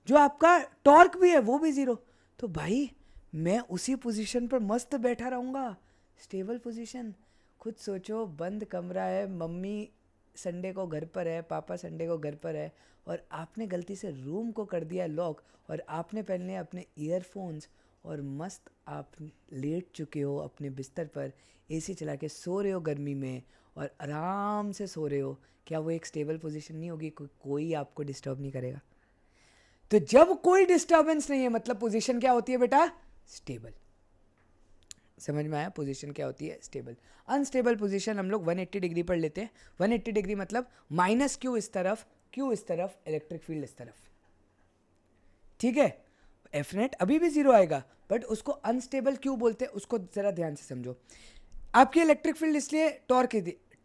[SPEAKER 1] जो आपका टॉर्क भी है वो भी जीरो। तो भाई मैं उसी पोजीशन पर मस्त बैठा रहूँगा, स्टेबल पोजीशन। खुद सोचो, बंद कमरा है, मम्मी संडे को घर पर है, पापा संडे को घर पर है, और आपने गलती से रूम को कर दिया लॉक और आपने पहने अपने ईयरफोन्स और मस्त आप लेट चुके हो अपने बिस्तर पर, एसी चला के सो रहे हो गर्मी में और आराम से सो रहे हो। क्या वो एक स्टेबल पोजीशन नहीं होगी? कोई आपको डिस्टर्ब नहीं करेगा। तो जब कोई डिस्टर्बेंस नहीं है मतलब पोजीशन क्या होती है बेटा, स्टेबल। समझ में आया? पोजीशन क्या होती है, स्टेबल। अनस्टेबल पोजीशन हम लोग 180 डिग्री पर लेते हैं। 180 डिग्री मतलब माइनस क्यू इस तरफ, क्यू इस तरफ, इलेक्ट्रिक फील्ड इस तरफ। ठीक है, एफ नेट अभी भी जीरो आएगा, बट उसको अनस्टेबल क्यों बोलते हैं उसको जरा ध्यान से समझो। आपकी इलेक्ट्रिक फील्ड इसलिए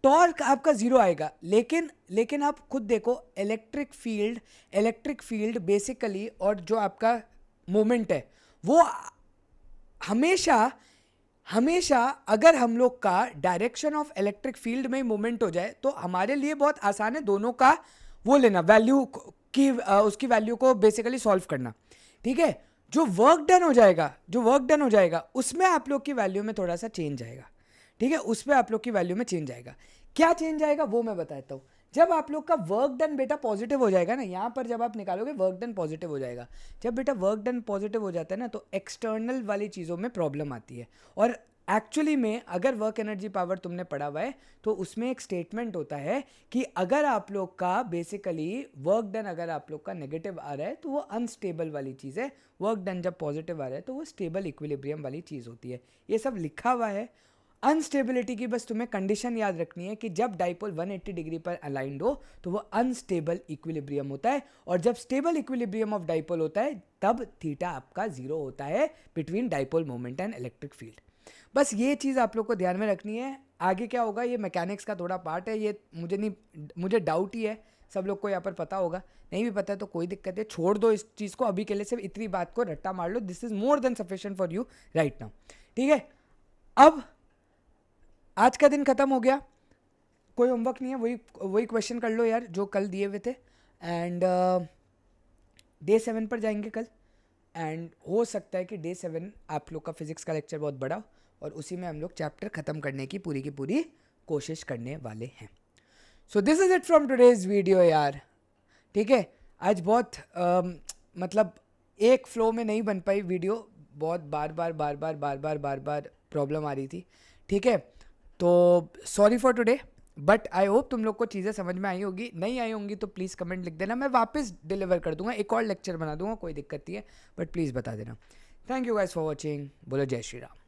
[SPEAKER 1] टॉर्क आपका जीरो आएगा, लेकिन आप खुद देखो, इलेक्ट्रिक फील्ड बेसिकली और जो आपका मोमेंट है वो हमेशा अगर हम लोग का डायरेक्शन ऑफ इलेक्ट्रिक फील्ड में मोमेंट हो जाए तो हमारे लिए बहुत आसान है दोनों का वो लेना, वैल्यू की उसकी वैल्यू को बेसिकली सॉल्व करना। ठीक है, जो वर्क डन हो जाएगा उसमें आप लोग की वैल्यू में थोड़ा सा चेंज आएगा। ठीक है, उस पर आप लोग की वैल्यू में चेंज आएगा। क्या चेंज आएगा वो मैं बताता हूँ। जब आप लोग का वर्क डन बेटा पॉजिटिव हो जाएगा ना, यहाँ पर जब आप निकालोगे वर्क डन पॉजिटिव हो जाएगा। जब बेटा वर्क डन पॉजिटिव हो जाता है ना तो एक्सटर्नल वाली चीज़ों में प्रॉब्लम आती है। और एक्चुअली में अगर वर्क एनर्जी पावर तुमने पढ़ा हुआ है तो उसमें एक स्टेटमेंट होता है कि अगर आप लोग का बेसिकली वर्क डन अगर आप लोग का नेगेटिव आ रहा है तो वो अनस्टेबल वाली चीज़ है, वर्क डन जब पॉजिटिव आ रहा है तो वो स्टेबल इक्विलिब्रियम वाली चीज़ होती है। ये सब लिखा हुआ है। अनस्टेबिलिटी की बस तुम्हें कंडीशन याद रखनी है कि जब डाइपोल 180 डिग्री पर अलाइंड हो तो वो अनस्टेबल इक्विलिब्रियम होता है, और जब स्टेबल इक्विलिब्रियम ऑफ डाइपोल होता है तब थीटा आपका जीरो होता है between dipole moment and electric field. बस ये चीज़ आप लोग को ध्यान में रखनी है। आगे क्या होगा ये मैकेनिक्स का थोड़ा पार्ट है, ये मुझे डाउट ही है, सब लोग को यहाँ पर पता होगा, नहीं भी पता है तो कोई दिक्कत है, छोड़ दो इस चीज़ को। अभी के लिए सिर्फ इतनी बात को रट्टा मार लो, this is more than sufficient for you right now. ठीक है, अब आज का दिन खत्म हो गया, कोई होमवर्क नहीं है, वही क्वेश्चन कर लो यार जो कल दिए हुए थे, एंड डे 7 पर जाएंगे कल। एंड हो सकता है कि डे 7 आप लोग का फिजिक्स का लेक्चर बहुत बड़ा और उसी में हम लोग चैप्टर ख़त्म करने की पूरी कोशिश करने वाले हैं। So this is it from today's video यार, ठीक है। आज बहुत मतलब एक फ्लो में नहीं बन पाई वीडियो, बहुत बार बार प्रॉब्लम आ रही थी, ठीक है। तो sorry for today, but I hope तुम लोग को चीज़ें समझ में आई होगी। नहीं आई होंगी तो प्लीज़ कमेंट लिख देना, मैं वापस डिलीवर कर दूंगा, एक और लेक्चर बना दूंगा, कोई दिक्कत नहीं है, बट प्लीज़ बता देना। Thank you guys for watching. बोलो जय श्री राम।